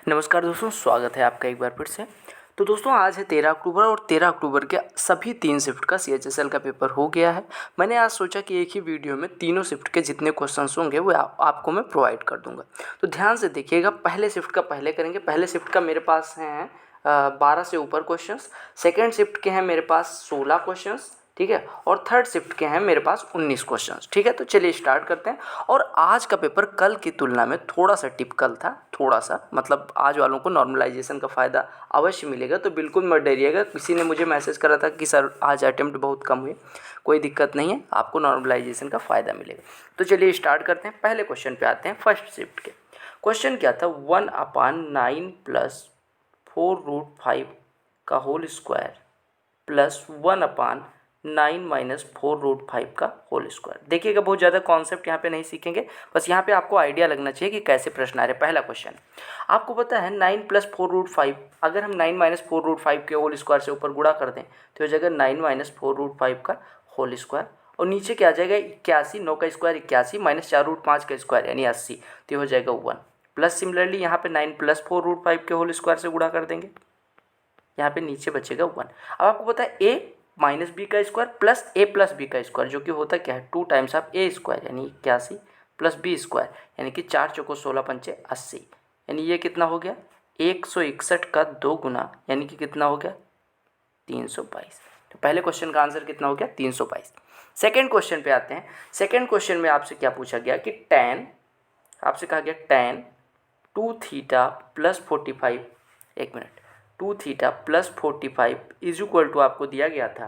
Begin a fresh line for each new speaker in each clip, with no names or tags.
नमस्कार दोस्तों, स्वागत है आपका एक बार फिर से। तो दोस्तों आज है 13 अक्टूबर और 13 अक्टूबर के सभी 3 शिफ्ट का CHSL का पेपर हो गया है। मैंने आज सोचा कि एक ही वीडियो में तीनों शिफ्ट के जितने क्वेश्चंस होंगे वो आपको मैं प्रोवाइड कर दूंगा। तो ध्यान से देखिएगा, पहले शिफ्ट का पहले करेंगे। पहले शिफ्ट का मेरे पास हैं 12 से ऊपर क्वेश्चंस। सेकेंड शिफ्ट के हैं मेरे पास 16 क्वेश्चंस, ठीक है। और थर्ड शिफ्ट के हैं मेरे पास 19 क्वेश्चंस, ठीक है। तो चलिए स्टार्ट करते हैं। और आज का पेपर कल की तुलना में थोड़ा सा टिपिकल था, थोड़ा सा मतलब आज वालों को नॉर्मलाइजेशन का फ़ायदा अवश्य मिलेगा, तो बिल्कुल मत डरिएगा। किसी ने मुझे मैसेज करा था कि सर आज अटेम्प्ट बहुत कम हुए, कोई दिक्कत नहीं है, आपको नॉर्मलाइजेशन का फ़ायदा मिलेगा। तो चलिए स्टार्ट करते हैं। पहले क्वेश्चन पे आते हैं, फर्स्ट शिफ्ट के। क्वेश्चन क्या था, 1/9 + 4√5 का होल स्क्वायर प्लस 1/9 - 4√5 का होल स्क्वायर। देखिएगा, बहुत ज़्यादा कॉन्सेप्ट यहाँ पे नहीं सीखेंगे, बस यहाँ पे आपको आइडिया लगना चाहिए कि कैसे प्रश्न आ रहे। पहला क्वेश्चन, आपको पता है 9 + 4√5, अगर हम 9 - 4√5 के होल स्क्वायर से ऊपर गुणा कर दें तो हो जाएगा 9 - 4√5 का होल स्क्वायर। और नीचे क्या आ जाएगा, 81, 9 का स्क्वायर 81 माइनस 4√5 का स्क्वायर यानी 80, तो हो जाएगा 1। प्लस सिमिलरली यहाँ पे 9 + 4√5 के होल स्क्वायर से गुणा कर देंगे, यहाँ पे नीचे बचेगा 1। अब आपको पता है a - b का स्क्वायर प्लस a + b का स्क्वायर, जो कि होता क्या है 2 टाइम्स ऑफ a स्क्वायर यानी 81 प्लस b स्क्वायर यानी कि 4 चौको 16 पंचे 80, यानी ये कितना हो गया 161 का 2 गुना यानी कि कितना हो गया 322। तो पहले क्वेश्चन का आंसर कितना हो गया 322। सेकेंड क्वेश्चन पे आते हैं। सेकेंड क्वेश्चन में आपसे क्या पूछा गया कि आपसे कहा गया tan 2θ + 45, एक मिनट, 2θ + 45 इज इक्वल टू आपको दिया गया था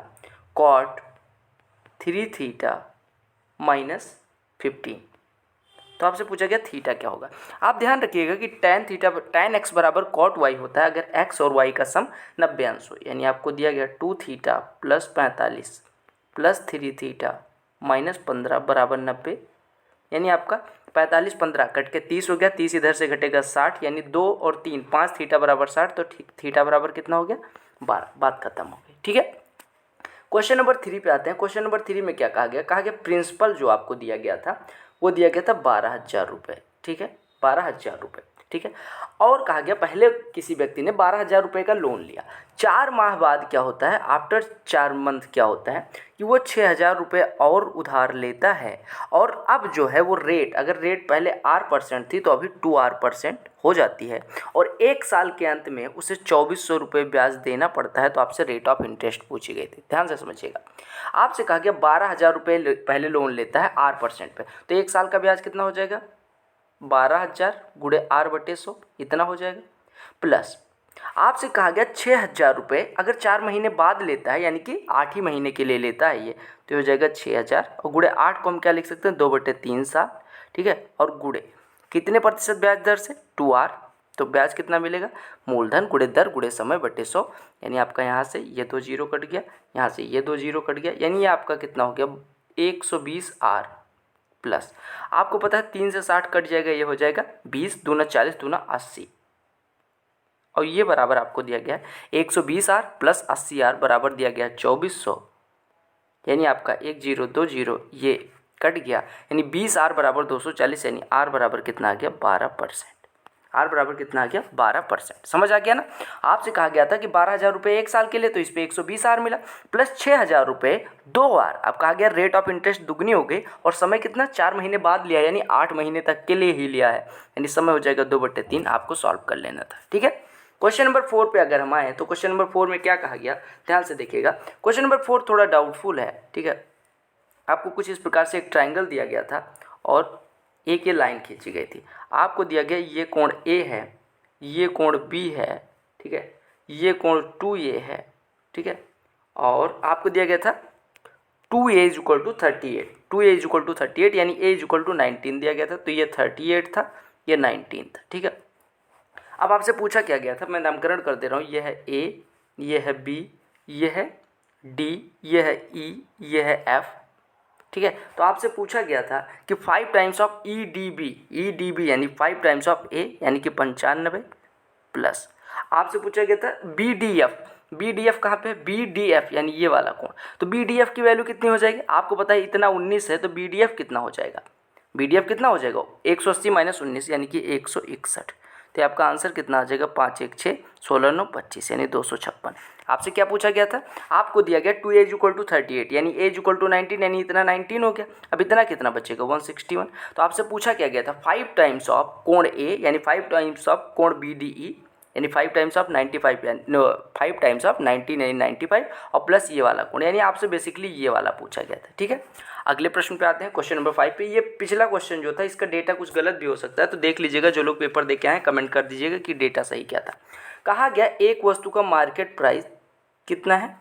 cot 3θ - 15। तो आपसे पूछा गया थीटा क्या होगा। आप ध्यान रखिएगा कि tan x बराबर cot y होता है अगर x और y का सम 90 अंश हो, यानी आपको दिया गया 2θ + 45 + 3θ - 15 बराबर 90, यानी आपका 45 15 कट के 30 हो गया, 30 इधर से घटेगा 60, यानी 2 और 3 5 थीटा बराबर 60, तो थीटा बराबर कितना हो गया 12। बात खत्म हो गई, ठीक है। क्वेश्चन नंबर 3 पे आते हैं। क्वेश्चन नंबर 3 में क्या कहा गया प्रिंसिपल जो आपको दिया गया था वो दिया गया था 12,000 रुपये, ठीक है, 12,000 रुपये, ठीक है। और कहा गया पहले किसी व्यक्ति ने 12,000 रुपये का लोन लिया, 4 माह बाद क्या होता है, आफ्टर 4 मंथ क्या होता है कि वो 6,000 रुपये और उधार लेता है। और अब जो है वो रेट, अगर रेट पहले R% थी तो अभी 2R% हो जाती है, और 1 साल के अंत में उसे 2,400 रुपये ब्याज देना पड़ता है। तो आपसे रेट ऑफ इंटरेस्ट पूछी गई थी, ध्यान से समझिएगा। आपसे कहा गया 12,000 रुपये पहले लोन लेता है R% पे, तो 1 साल का ब्याज कितना हो जाएगा 12,000 गुणे R/100, इतना हो जाएगा। प्लस आपसे कहा गया 6,000 रुपये अगर 4 महीने बाद लेता है, यानी कि 8 ही महीने के लिए लेता है ये, तो हो जाएगा 6,000, और गुणे 8 को हम क्या लिख सकते हैं 2/3 साल, ठीक है। और गुणे कितने प्रतिशत ब्याज दर से 2R, तो ब्याज कितना मिलेगा मूलधन गुणे दर गुणे समय बटे 100, यानी आपका यहाँ से ये 2 जीरो कट गया, यहाँ से ये 2 जीरो कट गया, यानी ये आपका कितना हो गया 120R। प्लस आपको पता है 3 से 60 कट जाएगा, ये हो जाएगा 20 दूना 40 दूना 80, और ये बराबर आपको दिया गया है 120R + 80R बराबर दिया गया 2,400, यानी आपका 1 0 2 0 ये कट गया, यानी 20R बराबर 240, यानी R बराबर कितना आ गया 12%। R बराबर कितना आ गया 12%। समझ आ गया ना। आपसे कहा गया था कि 12,000 रुपये 1 साल के लिए, तो इस पे 120R मिला, प्लस 6,000 रुपये 2R। अब कहा गया रेट ऑफ इंटरेस्ट दुगनी हो गई, और समय कितना 4 महीने बाद लिया, यानी 8 महीने तक के लिए ही लिया है, यानी समय हो जाएगा 2/3। आपको सॉल्व कर लेना था, ठीक है। क्वेश्चन नंबर 4 पे अगर हम आए तो क्वेश्चन नंबर 4 में क्या कहा गया, ध्यान से देखिएगा। क्वेश्चन नंबर 4 थोड़ा डाउटफुल है, ठीक है। आपको कुछ इस प्रकार से एक ट्राइंगल दिया गया था और एक ये लाइन खींची गई थी। आपको दिया गया ये कोण A है, ये कोण B है, ठीक है, ये कोण 2A है, ठीक है। और आपको दिया गया था 2A = 38, 2A = 38, यानी A = 19 दिया गया था, तो ये 38 था, ये 19 था, ठीक है। अब आपसे पूछा क्या गया था, मैं नामकरण कर दे रहा हूँ, ये है A, ये है B, ये है D, ये है E, ये है F, ठीक है। तो आपसे पूछा गया था कि 5 टाइम्स ऑफ EDB यानी 5 टाइम्स ऑफ A यानी कि 95, प्लस आपसे पूछा गया था BDF कहाँ पे BDF यानी ये वाला कोण, तो BDF की वैल्यू कितनी हो जाएगी, आपको पता है इतना 19 है, तो BDF कितना हो जाएगा 180 - 19 यानी कि 161, तो ये आपका आंसर कितना आ जाएगा 5 1 6 16 9 25 यानी 256। आपसे क्या पूछा गया था, आपको दिया गया 2a = 38 यानी a = 19 यानी इतना 19 हो गया। अब इतना कितना बचेगा 161। तो आपसे पूछा क्या गया था 5 टाइम्स ऑफ कोण a यानी 5 टाइम्स ऑफ कोण BDE यानी 5 टाइम्स ऑफ 95 यानी 5 टाइम्स ऑफ 19 यानी 95 और प्लस ये वाला कोण, यानी आपसे बेसिकली ये वाला पूछा गया था। ठीक है, अगले प्रश्न पे आते हैं, क्वेश्चन नंबर 5 पे। ये पिछला क्वेश्चन जो था इसका डेटा कुछ गलत भी हो सकता है, तो देख लीजिएगा, जो लोग पेपर दे के आए कमेंट कर दीजिएगा कि डेटा सही क्या था। कहा गया एक वस्तु का मार्केट प्राइस कितना है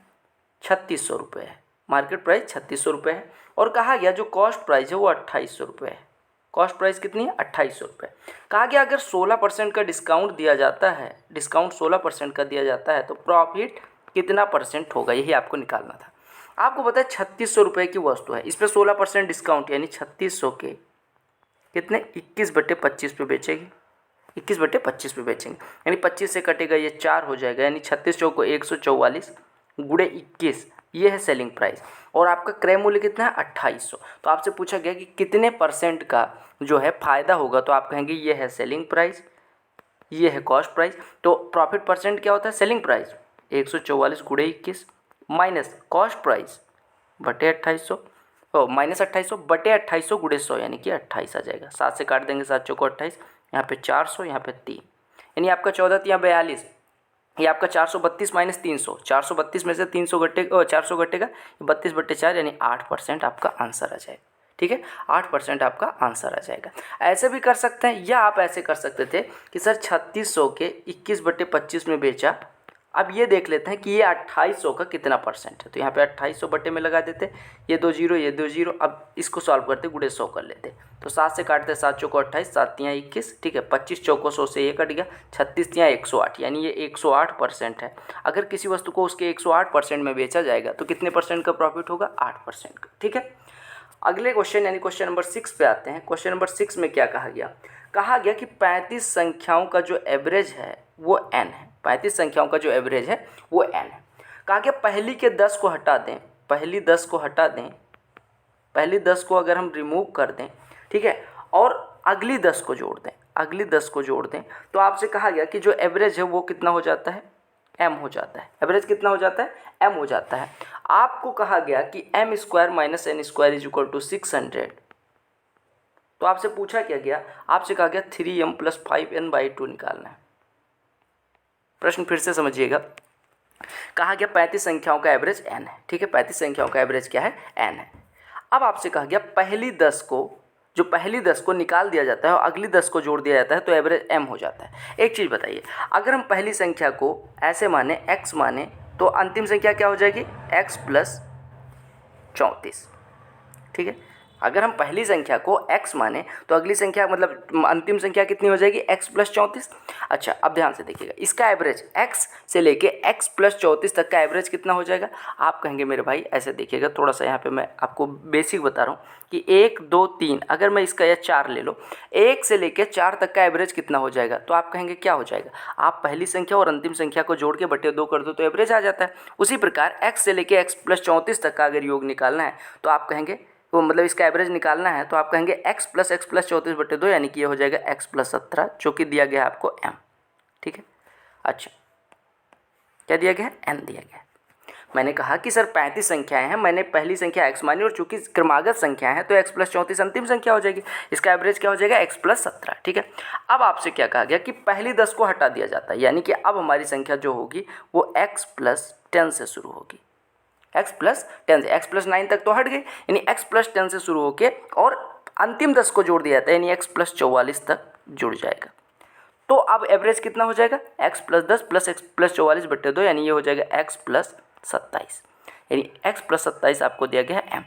3600 रुपये है, मार्केट प्राइस 3600 रुपये है, और कहा गया जो कॉस्ट प्राइस है वो 2800 रुपये है। कॉस्ट प्राइस कितनी है 2800 रुपये। कहा गया अगर 16% का डिस्काउंट दिया जाता है, डिस्काउंट 16% का दिया जाता है तो प्रॉफिट कितना परसेंट होगा, यही आपको निकालना था। आपको पता है 3600 रुपये की वस्तु है, इस पर 16% डिस्काउंट यानी 3600 के कितने 21/25 पे बेचेगी, 21/25 पे बेचेंगे यानी 25 से कटेगा ये 4 हो जाएगा, यानी 36 चौको 144 गुणे 21, ये है सेलिंग प्राइस। और आपका क्रय मूल्य कितना है 2800। तो आपसे पूछा गया कि कितने परसेंट का जो है फ़ायदा होगा, तो आप कहेंगे ये है सेलिंग प्राइस, ये है कॉस्ट प्राइस। तो प्रॉफिट परसेंट क्या होता है सेलिंग प्राइस 144 गुणे 21 माइनस कॉस्ट प्राइस बटे 2800 माइनस 2800 बटे 2800 गुणे 100 यानी कि 28 आ जाएगा। 7 से काट देंगे 7 चौको 28, यहाँ पे 400 यहाँ पे 3 यानी आपका 14 या 42, ये आपका 432 माइनस 300, 432 में से 300 घटेगा 400 घटेगा 32/4 यानी 8% आपका आंसर आ जाएगा। ठीक है, 8% आपका आंसर आ जाएगा। ऐसे भी कर सकते हैं, या आप ऐसे कर सकते थे कि सर 3600 के 21/25 में बेचा। अब ये देख लेते हैं कि ये 2800 का कितना परसेंट है, तो यहाँ पे 2800 बटे में लगा देते, ये 2 जीरो ये 2 जीरो। अब इसको सॉल्व करते गुणे 100 कर लेते, तो 7 से काटते 7 चौको 28, 7 तियाँ 21, ठीक है, 25 चौको 100 से ये कट गया, 36 तियाँ 108 यानी ये 108% है। अगर किसी वस्तु को उसके 108% में बेचा जाएगा तो कितने परसेंट का प्रॉफिट होगा 8% का। ठीक है, अगले क्वेश्चन यानी क्वेश्चन नंबर 6 पे आते हैं। क्वेश्चन नंबर 6 में क्या कहा गया, कहा गया कि 35 संख्याओं का जो एवरेज है वो n है, 35 संख्याओं का जो एवरेज है वो n है। कहा गया पहली के 10 को हटा दें, पहली 10 को हटा दें, पहली 10 को अगर हम रिमूव कर दें, ठीक है, और अगली 10 को जोड़ दें, अगली 10 को जोड़ दें, तो आपसे कहा गया कि जो एवरेज है वो कितना हो जाता है m हो जाता है। एवरेज कितना हो जाता है m हो जाता है। आपको कहा गया कि m² - n² = 600। तो आपसे पूछा क्या गया, आपसे कहा गया 3m + 5n/2 निकालना है। प्रश्न फिर से समझिएगा, कहा गया 35 संख्याओं का एवरेज n है। ठीक है, 35 संख्याओं का एवरेज क्या है n है। अब आपसे कहा गया पहली 10 को, जो पहली 10 को निकाल दिया जाता है और अगली 10 को जोड़ दिया जाता है तो एवरेज m हो जाता है। एक चीज़ बताइए, अगर हम पहली संख्या को ऐसे माने x माने तो अंतिम संख्या क्या हो जाएगी x + 34। ठीक है, अगर हम पहली संख्या को x माने तो अगली संख्या मतलब अंतिम संख्या कितनी हो जाएगी x + 34। अच्छा, अब ध्यान से देखिएगा, इसका एवरेज x से लेके x + 34 तक का एवरेज कितना हो जाएगा। आप कहेंगे मेरे भाई ऐसे देखिएगा, थोड़ा सा यहाँ पे मैं आपको बेसिक बता रहा हूँ कि 1 2 3, अगर मैं इसका या 4 ले लो, 1 से लेके 4 तक का एवरेज कितना हो जाएगा, तो आप कहेंगे क्या हो जाएगा। आप पहली संख्या और अंतिम संख्या को जोड़ के बटे 2 कर दो तो एवरेज आ जाता है। उसी प्रकार x से लेके x + 34 तक का अगर योग निकालना है तो आप कहेंगे वो मतलब इसका एवरेज निकालना है, तो आप कहेंगे x + x + 34 बटे 2 यानी कि ये हो जाएगा x + 17, जो कि दिया गया है आपको m। ठीक है, अच्छा क्या दिया गया है n दिया गया है। मैंने कहा कि सर 35 संख्याएं हैं, मैंने पहली संख्या x मानी और चूंकि क्रमागत संख्या है तो x + 34 अंतिम संख्या हो जाएगी, इसका एवरेज क्या हो जाएगा x + 17। ठीक है, अब आपसे क्या कहा गया कि पहली 10 को हटा दिया जाता है, यानी कि अब हमारी संख्या जो होगी वो x + 10 से शुरू होगी, x + 10 से x + 9 तक तो हट गई, यानी x + 10 से शुरू होके और अंतिम 10 को जोड़ दिया जाता है यानी x + 44 तक जुड़ जाएगा। तो अब एवरेज कितना हो जाएगा x + 10 + x + 44 बटे 2 यानी ये हो जाएगा x + 27, यानी x + 27 आपको दिया गया है m।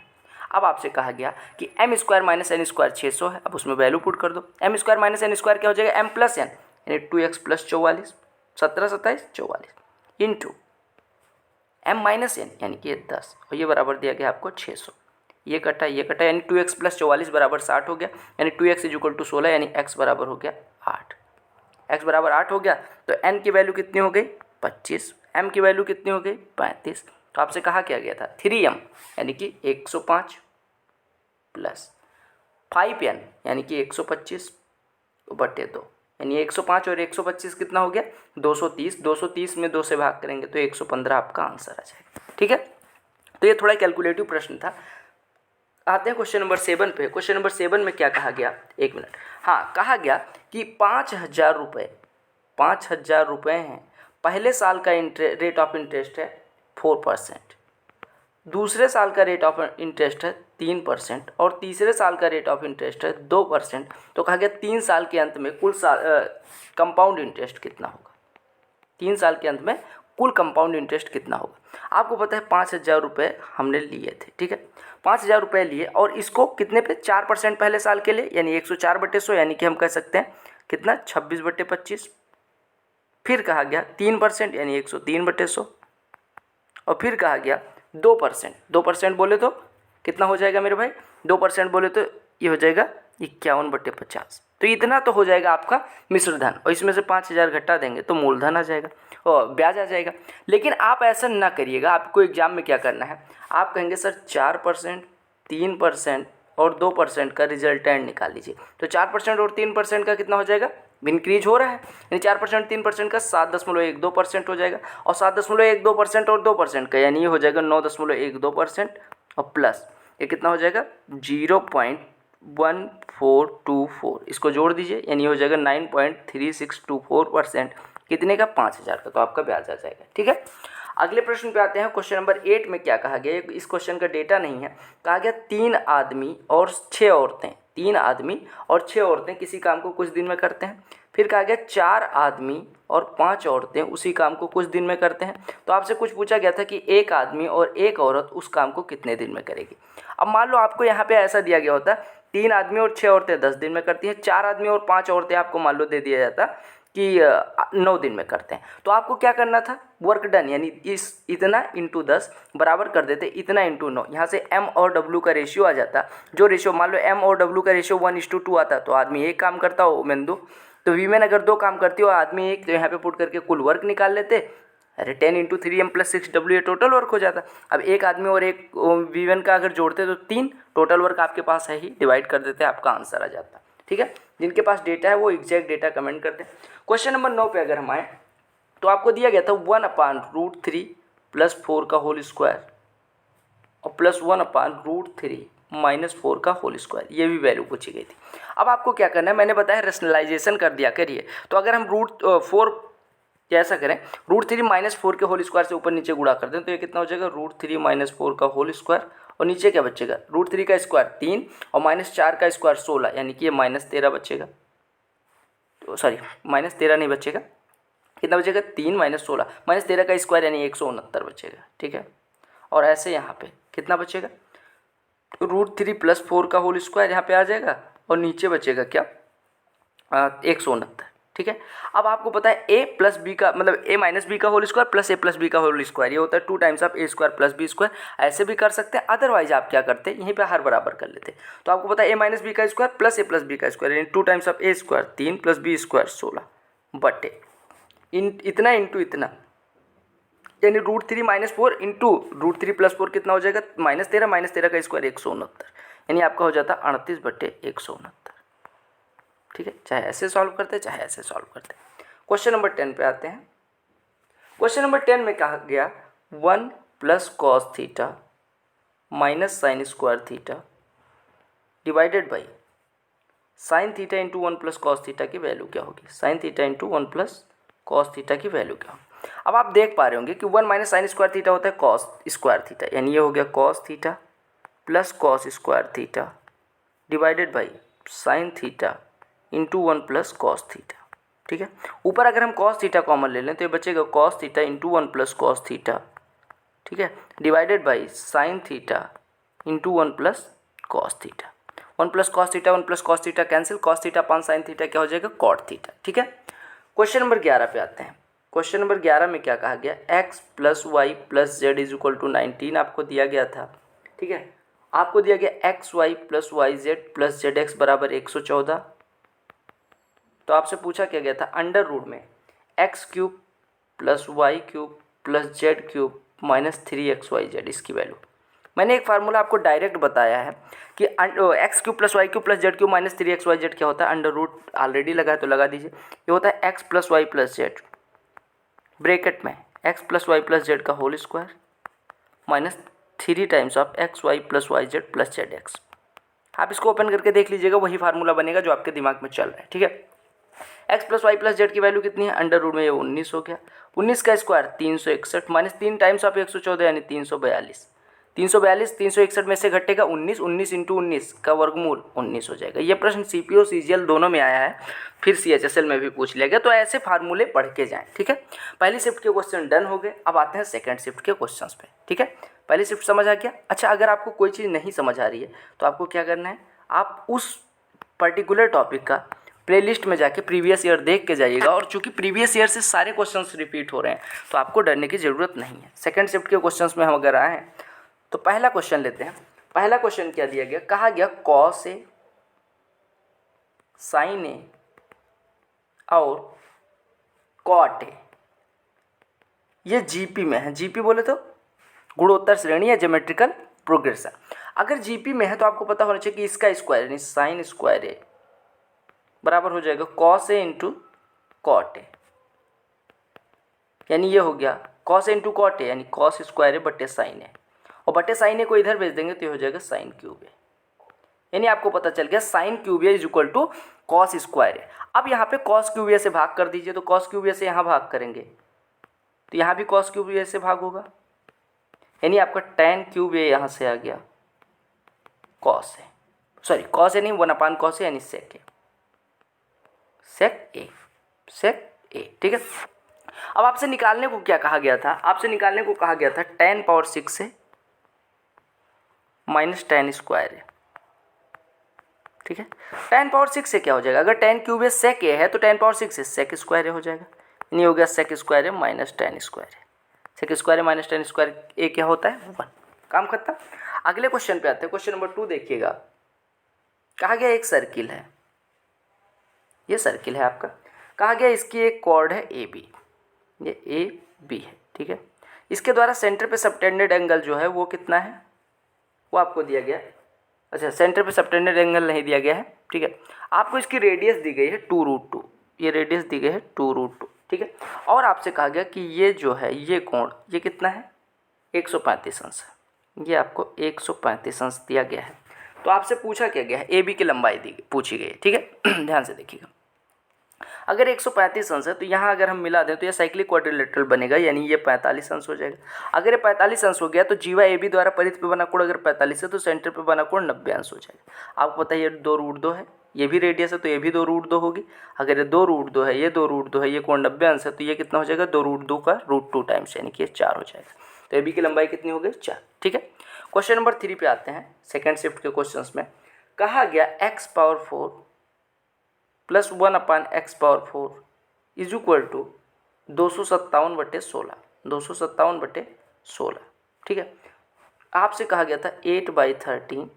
अब आपसे कहा गया कि m² - n² 600 है, अब उसमें वैल्यू पुट कर दो। m² - n² क्या हो जाएगा m + n यानी 2x + 44, 17 27 44 इंटू m - n यानी कि 10 और ये बराबर दिया गया आपको 600। ये कटा यानी 2x + 44 = 60 हो गया, यानी 2x = 16 यानी x बराबर हो गया 8। x बराबर 8 हो गया तो n की वैल्यू कितनी हो गई 25, m की वैल्यू कितनी हो गई 35। तो आपसे कहा क्या गया था 3m यानी कि 105 + 5n यानी कि 125 बटे 2 यानी 105 और 125 कितना हो गया 230। 230 में 2 से भाग करेंगे तो 115 आपका आंसर आ जाएगा। ठीक है, तो ये थोड़ा कैलकुलेटिव प्रश्न था। आते हैं क्वेश्चन नंबर 7 पे। क्वेश्चन नंबर 7 में क्या कहा गया, एक मिनट, हाँ, कहा गया कि 5,000 रुपये हैं। पहले साल का रेट ऑफ इंटरेस्ट है 4%, दूसरे साल का रेट ऑफ इंटरेस्ट है 3% और तीसरे साल का रेट ऑफ इंटरेस्ट है 2%। तो कहा गया 3 साल के अंत में कुल कंपाउंड इंटरेस्ट कितना होगा। 3 साल के अंत में कुल कंपाउंड इंटरेस्ट कितना होगा। आपको पता है 5,000 रुपये हमने लिए थे। ठीक है, 5,000 रुपये लिए और इसको कितने पे 4% पहले साल के लिए, यानी 104/100, यानी कि हम कह सकते हैं कितना 26/25। फिर कहा गया 3% यानी 103/100 और फिर कहा गया 2% बोले तो कितना हो जाएगा मेरे भाई, 2% बोले तो ये हो जाएगा 51/50। तो इतना तो हो जाएगा आपका मिश्र धन और इसमें से 5,000 घटा देंगे तो मूलधन आ जाएगा और ब्याज आ जाएगा। लेकिन आप ऐसा ना करिएगा। आपको एग्जाम में क्या करना है, आप कहेंगे सर 4%, 3% और 2% का रिजल्टेंट निकाल लीजिए। तो 4% और 3% का कितना हो जाएगा, इंक्रीज हो रहा है, यानी 4% 3% का 7.12% हो जाएगा और 7.12% और 2% का यानी ये हो जाएगा 9.12% और प्लस ये कितना हो जाएगा 0.1424। इसको जोड़ दीजिए यानी हो जाएगा 9.3624%। कितने का, 5,000 का। तो आपका ब्याज आ जाएगा। ठीक है, अगले प्रश्न पे आते हैं। क्वेश्चन नंबर 8 में क्या कहा गया, इस क्वेश्चन का डेटा नहीं है। कहा गया 3 आदमी और 6 औरतें, 3 आदमी और 6 औरतें किसी काम को कुछ दिन में करते हैं। फिर कहा गया 4 आदमी और 5 औरतें उसी काम को कुछ दिन में करते हैं। तो आपसे कुछ पूछा गया था कि 1 आदमी और 1 औरत उस काम को कितने दिन में करेगी। अब मान लो आपको यहाँ पे ऐसा दिया गया होता 3 आदमी और 6 औरतें 10 दिन में करती हैं, 4 आदमी और 5 औरतें आपको मान लो दे दिया जाता कि 9 दिन में करते हैं। तो आपको क्या करना था, वर्क डन यानी इतना इंटू 10 बराबर कर देते इतना इंटू 9। यहाँ से एम और डब्ल्यू का रेशियो आ जाता। जो रेशियो मान लो एम और डब्ल्यू का रेशियो 1:2 आता तो आदमी एक काम करता हो मेंदू, तो वीमेन अगर 2 काम करती हो आदमी एक, तो यहाँ पे पुट करके कुल वर्क निकाल लेते। अरे 10 × 3m + 6w ये टोटल वर्क हो जाता। अब एक आदमी और एक वीमेन का अगर जोड़ते तो 3 टोटल वर्क आपके पास है ही, डिवाइड कर देते आपका आंसर आ जाता। ठीक है, जिनके पास डेटा है वो एग्जैक्ट डेटा कमेंट कर दें। क्वेश्चन नंबर 9 पे अगर हम आए तो आपको दिया गया था 1/√3 + 4 का होल स्क्वायर और प्लस 1/√3 - 4 का होल स्क्वायर, ये भी वैल्यू पूछी गई थी। अब आपको क्या करना है, मैंने बताया रेशनलाइजेशन कर दिया करिए। तो अगर हम √4 ऐसा करें, √3 - 4 के होल स्क्वायर से ऊपर नीचे गुणा कर दें तो ये कितना हो जाएगा √3 - 4 का होल स्क्वायर और नीचे क्या बचेगा √3 का स्क्वायर 3 और -4 का स्क्वायर 16, यानी कि ये -13 बचेगा। तो सॉरी -13 नहीं बचेगा, कितना बचेगा 3 - 16 -13 का स्क्वायर यानी 169 बचेगा। ठीक है, और ऐसे यहाँ पे कितना बचेगा √3 + 4 का होल स्क्वायर यहाँ पे आ जाएगा और नीचे बचेगा क्या 169। ठीक है, अब आपको पता है a + b का मतलब a - b का होल स्क्वायर प्लस a + b का होल स्क्वायर ये होता है 2 टाइम्स ऑफ a² + b²। ऐसे भी कर सकते हैं, अदरवाइज आप क्या करते हैं यहीं पे हर बराबर कर लेते। तो आपको पता है a - b का स्क्वायर प्लस a + b का स्क्वायर यानी 2 टाइम्स ऑफ a² 3 + b² 16 बटे इतना इंटू इतना, यानी √3 - 4 इंटू √3 + 4 कितना हो जाएगा -13 -13 का स्क्वायर 169, यानी आपका हो जाता 38/169। ठीक है, चाहे ऐसे सॉल्व करते चाहे ऐसे सॉल्व करते। क्वेश्चन नंबर 10 पे आते हैं। क्वेश्चन नंबर 10 में कहा गया 1 + cos θ - sin square theta divided by sin θ × 1 + cos θ की वैल्यू क्या होगी। sin θ × 1 + cos θ की वैल्यू क्या होगी। अब आप देख पा रहे होंगे कि 1 - sin स्क्वायर थीटा होता है cos स्क्वायर थीटा, यानी ये हो गया cos θ + cos square theta divided by sin θ × 1 + cos θ। ठीक है, ऊपर अगर हम cos θ कॉमन ले लें तो ये बचेगा cos θ × 1 + cos θ, ठीक है, divided by sin θ × 1 + cos θ। 1 + cos θ 1 + cos θ cancel, cos θ / sin θ क्या हो जाएगा cot θ। ठीक है, क्वेश्चन नंबर 11 पे आते हैं। क्वेश्चन नंबर 11 में क्या कहा गया x + y + z = 19 आपको दिया गया था। ठीक है, आपको दिया गया xy + yz + zx = 114। तो आपसे पूछा क्या गया था अंडर रूट में x³ + y³ + z³ - 3xyz इसकी वैल्यू। मैंने एक फार्मूला आपको डायरेक्ट बताया है कि x cube plus y cube plus z cube minus 3xyz क्या होता है, अंडर रूट ऑलरेडी लगा है तो लगा दीजिए। ये होता है x plus Y plus Z bracket में X plus Y plus Z का whole square minus 3 times of X Y plus Y Z plus Z X. आप इसको ओपन करके देख लीजिएगा, वही फार्मूला बनेगा जो आपके दिमाग में चल रहा है। ठीक है, x plus Y plus z की वैल्यू कितनी है, अंडर रूट में ये 19 हो गया, 19 का स्क्वायर 361 माइनस 3 टाइम्स ऑफ 114 यानी 342, 361 में से घटेगा 19, 19 इंटू 19 का वर्गमूल 19 हो जाएगा। ये प्रश्न सीपीओ सीजीएल दोनों में आया है, फिर सीएचएसएल में भी पूछ लिया गया, तो ऐसे फार्मूले पढ़ के जाएं। ठीक है, पहली शिफ्ट के क्वेश्चन डन हो गए, अब आते हैं सेकंड शिफ्ट के क्वेश्चंस पे। ठीक है, पहली शिफ्ट समझ आ गया। अच्छा, अगर आपको कोई चीज़ नहीं समझ आ रही है तो आपको क्या करना है, आप उस पर्टिकुलर टॉपिक का प्लेलिस्ट में जाके प्रीवियस ईयर देख के जाइएगा, और चूंकि प्रीवियस ईयर से सारे क्वेश्चंस रिपीट हो रहे हैं तो आपको डरने की ज़रूरत नहीं है। सेकंड शिफ्ट के क्वेश्चंस में हम अगर आए हैं तो पहला क्वेश्चन लेते हैं। पहला क्वेश्चन क्या दिया गया, कहा गया कॉस ए साइन ए और कॉट ए ये जीपी में है। जीपी बोले तो गुणोत्तर श्रेणी या ज्योमेट्रिकल प्रोग्रेशन। अगर जीपी में है तो आपको पता होना चाहिए कि इसका स्क्वायर यानी साइन स्क्वायर ए बराबर हो जाएगा cos a into cot a, यानी ये हो गया cos a into cot a यानी कॉस स्क्वायर ए बटे साइन ए, और बटे साइन ए को इधर भेज देंगे तो ये हो जाएगा साइन क्यूब ए, यानी आपको पता चल गया sine cube A is equal to cos square A. अब यहाँ पे कॉस क्यूब ए से भाग कर दीजिए, तो कॉस क्यूब ए से यहाँ भाग करेंगे तो यहाँ भी कॉस क्यूब ए से भाग होगा, यानी आपका टैन क्यूब ए यहाँ से आ गया cos A, sorry cos A नहीं 1 कॉस ए यानी सेक ए, सेक ए, सेक ए। ठीक है, अब आपसे निकालने को क्या कहा गया था, आपसे निकालने को कहा गया था tan पावर 6 से माइनस tan स्क्वायर ए। ठीक है, tan पावर 6 से क्या हो जाएगा, अगर tan क्यूब ए सेक ए है तो tan पावर 6 से सेक स्क्वायर ए हो जाएगा, नहीं हो गया sec square A minus tan square A. Sec square A minus tan square ए क्या होता है 1, काम खत्म। अगले क्वेश्चन पे आते हैं, क्वेश्चन नंबर 2 देखिएगा। कहा गया एक सर्किल है, ये सर्किल है आपका, कहा गया इसकी एक कॉर्ड है ए बी, ये ए बी है। ठीक है, इसके द्वारा सेंटर पे सबटेंडेड एंगल जो है वो कितना है, वो आपको दिया गया। अच्छा, सेंटर पे सबटेंडेड एंगल नहीं दिया गया है। ठीक है, आपको इसकी रेडियस दी गई है 2√2, ये रेडियस दी गई है 2√2। ठीक है, और आपसे कहा गया कि ये जो है ये कोण ये कितना है 135 अंश, ये आपको 135 अंश दिया गया है। तो आपसे पूछा क्या गया है, ए बी की लंबाई दी पूछी गई है। ठीक है, ध्यान से देखिएगा, अगर 135 अंश है तो यहाँ अगर हम मिला दें तो ये साइक्लिक क्वाड्रिलेटरल बनेगा, यानी ये 45 अंश हो जाएगा। अगर ये 45 अंश हो गया तो जीवा ए बी द्वारा परिध पे बना कोण अगर 45 है तो सेंटर पे बना कोण 90 अंश हो जाएगा। आपको पता है ये 2√2 है, ये भी रेडियस है तो ये भी 2√2 होगी। अगर ये 2√2 है, ये 2√2 है, ये कोण 90 अंश है तो ये कितना हो जाएगा 2√2 का √2 टाइम्स, यानी कि ये 4 हो जाएगा। तो ए बी की लंबाई कितनी हो गई 4। ठीक है, क्वेश्चन नंबर 3 पे आते हैं। सेकेंड शिफ्ट के क्वेश्चन में कहा गया x पावर 4 प्लस 1/x power 4 is equal to 257/16, 257/16। ठीक है, आपसे कहा गया था 8/13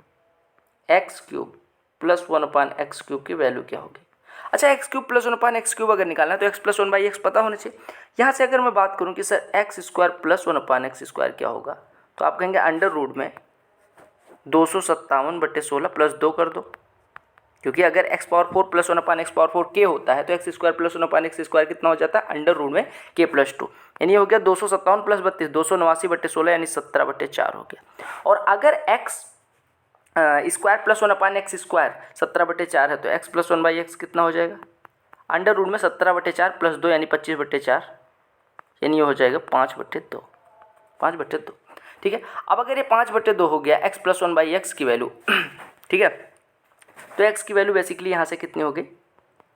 एक्स क्यूब प्लस 1/x क्यूब की वैल्यू क्या होगी। अच्छा, एक्स क्यूब प्लस 1/x क्यूब अगर निकालना है तो x प्लस 1/x पता होना चाहिए। यहाँ से अगर मैं बात करूँ कि sir x square plus 1/x square क्या होगा, तो आप कहेंगे अंडर रूट में 257/16 प्लस 2 कर दो, क्योंकि अगर x पावर 4 प्लस 1/x पावर 4 k होता है तो x square plus 1/x square कितना हो जाता है अंडर रूट में k प्लस 2, यानी हो गया 257 प्लस 32 289/16 यानी 17/4 हो गया। और अगर x square plus 1/x square 17/4 है तो x प्लस 1/x कितना हो जाएगा अंडर रूट में 17/4 प्लस 2 यानी 25/4, यानी ये हो जाएगा 5/2, 5/2। ठीक है, अब अगर ये 5/2 हो गया x प्लस 1/x की वैल्यू, ठीक है, तो x की वैल्यू बेसिकली यहाँ से कितनी हो गई,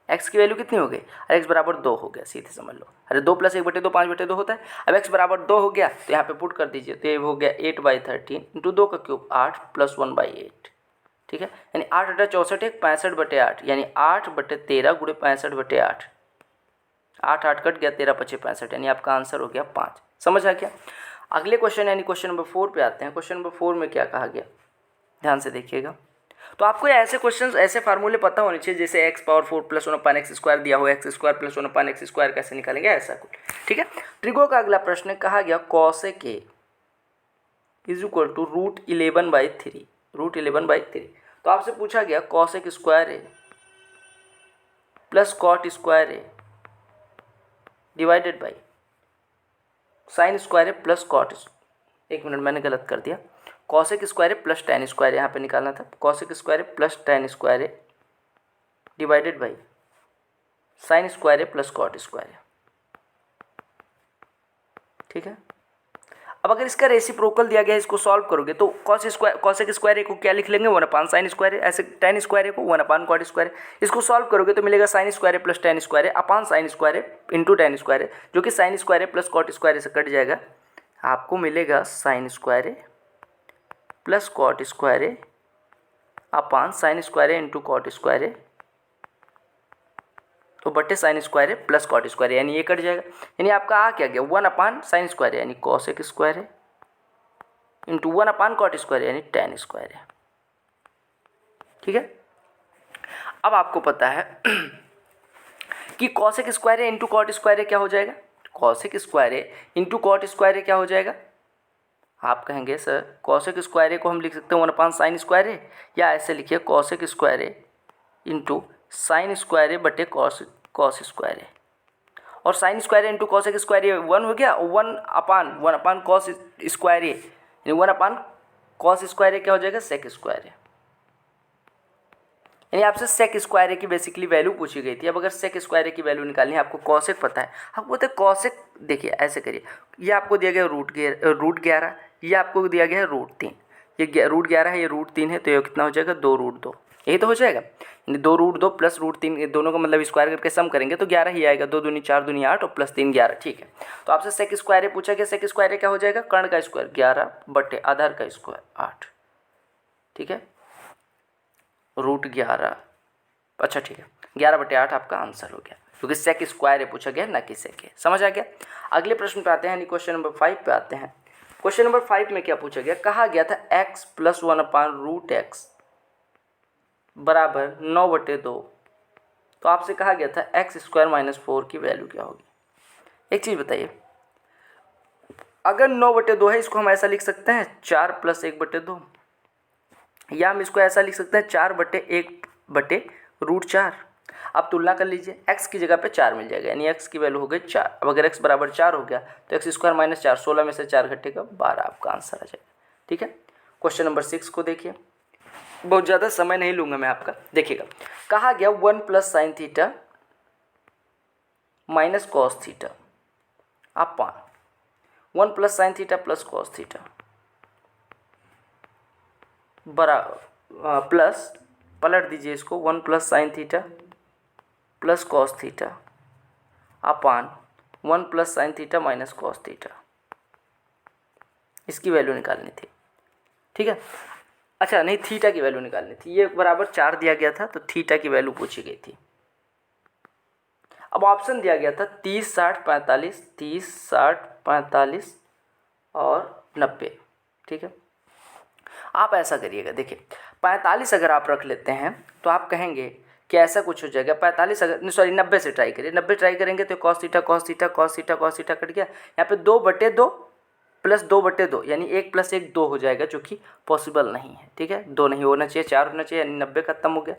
x की वैल्यू कितनी हो गई, अरे x बराबर 2 हो गया, सीधे समझ लो। अरे 2 + 1/2 5/2 होता है। अब x बराबर 2 हो गया तो यहाँ पे पुट कर दीजिए, तो ये हो गया 8/13 इंटू 2 का क्यूब 8 प्लस 1/8। ठीक है, यानी 8 × 8 = 64 65/8, यानी 8/13 गुणे 65/8, 8 8 कट गया 13 × 5 = 65, यानी आपका आंसर हो गया 5। समझ आ गया। अगले क्वेश्चन यानी क्वेश्चन नंबर 4 पे आते हैं। क्वेश्चन नंबर 4 में क्या कहा गया, ध्यान से देखिएगा। तो आपको ऐसे क्वेश्चंस ऐसे फार्मूले पता होने चाहिए, जैसे x पावर 4 प्लस 1/x स्क्वायर दिया हो, x square plus 1/x square कैसे निकालेंगे, ऐसा कुछ। ठीक है, ट्रिगो का अगला प्रश्न कहा गया cosec A is equal to √11/3, √11/3। तो आपसे पूछा गया cosec square A plus cot square A divided by sine square A plus cot, एक मिनट मैंने गलत कर दिया, cosec square A plus tan square यहाँ पे निकालना था, cosec square A plus tan square A divided by sine square A plus cot square A. ठीक है, अब अगर इसका रेसिप्रोकल दिया गया है, इसको सॉल्व करोगे तो कॉसेक स्क्वायर ए को क्या लिख लेंगे 1 साइन स्क्वायर ए, ऐसे टैन स्क्वायर ए को 1 कॉट स्क्वायर ए। इसको सॉल्व करोगे तो मिलेगा sign square A plus tan square A upon sign square A into tan square ए, जो कि sign square A plus cot square ए से कट जाएगा, आपको मिलेगा sign square A plus cot square A upon sign square A into cot square ए, तो बटे sine square है plus cot square है, यानी ये कट जाएगा, यानी आपका आ क्या गया 1 साइन स्क्वायर है यानी कॉसेक स्क्वायर है इंटू 1 कॉट स्क्वायर है यानी टैन स्क्वायर है। ठीक है, अब आपको पता है कि कॉसेक स्क्वायर है इंटू कॉट स्क्वायर है क्या हो जाएगा, कॉसेक स्क्वायर है इंटू कॉट स्क्वायर है क्या हो जाएगा। आप कहेंगे सर कॉसेक स्क्वायर है को हम लिख सकते हैं 1 साइन स्क्वायर है, या ऐसे लिखिए कॉसेक स्क्वायर है इंटू साइन स्क्वायर है बटे कॉस स्क्वायर है, और sine square into cosec square है 1 हो गया, 1 कॉस स्क्वायर है यानी 1 कॉस स्क्वायर है क्या हो जाएगा सेक स्क्वायर है, यानी आपसे सेक स्क्वायर है की बेसिकली वैल्यू पूछी गई थी। अब अगर सेक स्क्वायर है की वैल्यू निकालनी है, आपको कॉसेक पता है, आपको बोलते हैं कॉसेक, देखिए ऐसे करिए, ये आपको दिया गया √11, ये आपको दिया गया है √3, ये √11 है, ये √3 है, तो ये कितना हो जाएगा 2√2, यही तो हो जाएगा, यानी 2√2 प्लस √3 दोनों का मतलब स्क्वायर करके सम करेंगे तो 11 ही आएगा, 2 दूनी 4 दूनी 8 और प्लस 3 11। ठीक है, तो आपसे सेक स्क्वायर है पूछा गया, सेक स्क्वायर है क्या हो जाएगा कर्ण का स्क्वायर 11 बटे आधार का स्क्वायर 8। ठीक है, √11, अच्छा ठीक है 11 बटे 8 आपका आंसर हो गया, क्योंकि सेक स्क्वायर है पूछा गया ना कि सेक है। समझ आ गया। अगले प्रश्न पे आते हैं, यानी क्वेश्चन नंबर 5 पे आते हैं। क्वेश्चन नंबर 5 में क्या पूछा गया, कहा गया था x प्लस 1/√x बराबर 9/2, तो आपसे कहा गया था x² - 4 की वैल्यू क्या होगी। एक चीज़ बताइए, अगर 9/2 है इसको हम ऐसा लिख सकते हैं 4 + 1/2, या हम इसको ऐसा लिख सकते हैं 4/1/√4। अब तुलना कर लीजिए, x की जगह पे 4 मिल जाएगा, यानी x की वैल्यू हो गई 4। अब अगर x बराबर 4 हो गया तो x² - 4, 16 में से 4 घटेगा 12, आपका आंसर आ जाएगा। ठीक है, क्वेश्चन नंबर 6 को देखिए, बहुत ज़्यादा समय नहीं लूँगा मैं आपका, देखिएगा। कहा गया 1 + sin θ - cos θ अपान 1 + sin θ + cos θ प्लस, पलट दीजिए इसको, 1 + sin θ + cos θ अपान 1 + sin θ - cos θ, इसकी वैल्यू निकालनी थी। ठीक है, अच्छा नहीं, थीटा की वैल्यू निकालनी थी, ये बराबर 4 दिया गया था तो थीटा की वैल्यू पूछी गई थी। अब ऑप्शन दिया गया था 30, 60, 45, 30, 60, 45 और 90। ठीक है, आप ऐसा करिएगा, देखिए 45 अगर आप रख लेते हैं तो आप कहेंगे कि ऐसा कुछ हो जाएगा, 45 अगर, सॉरी 90 से ट्राई करिए, 90 ट्राई करेंगे तो cos θ cos θ cos θ cos θ cut गया, यहाँ पे 2/2 प्लस 2/2 यानी 1 + 1 2 हो जाएगा, जो कि पॉसिबल नहीं है। ठीक है, 2 नहीं होना चाहिए, 4 होना चाहिए, यानी 90 खत्म हो गया।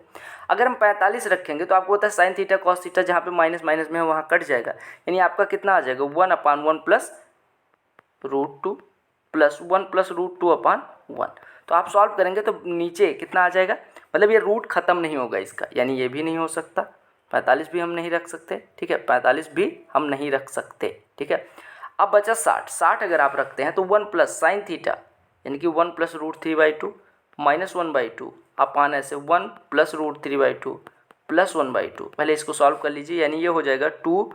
अगर हम 45 रखेंगे तो आपको होता है sin θ cos θ, जहाँ पे माइनस माइनस में है वहाँ कट जाएगा, यानी आपका कितना आ जाएगा 1/1 + √2 प्लस 1 + √2/1। तो आप सॉल्व करेंगे तो नीचे कितना आ जाएगा, मतलब ये रूट खत्म नहीं होगा इसका, यानी ये भी नहीं हो सकता, 45 भी हम नहीं रख सकते। ठीक है, 45 भी हम नहीं रख सकते। ठीक है, अब बचा 60। 60 अगर आप रखते हैं तो 1 + sin θ यानी कि 1 + √3/2 - 1/2 अपान ऐसे 1 + √3/2 + 1/2। पहले इसको सॉल्व कर लीजिए, यानी ये हो जाएगा 1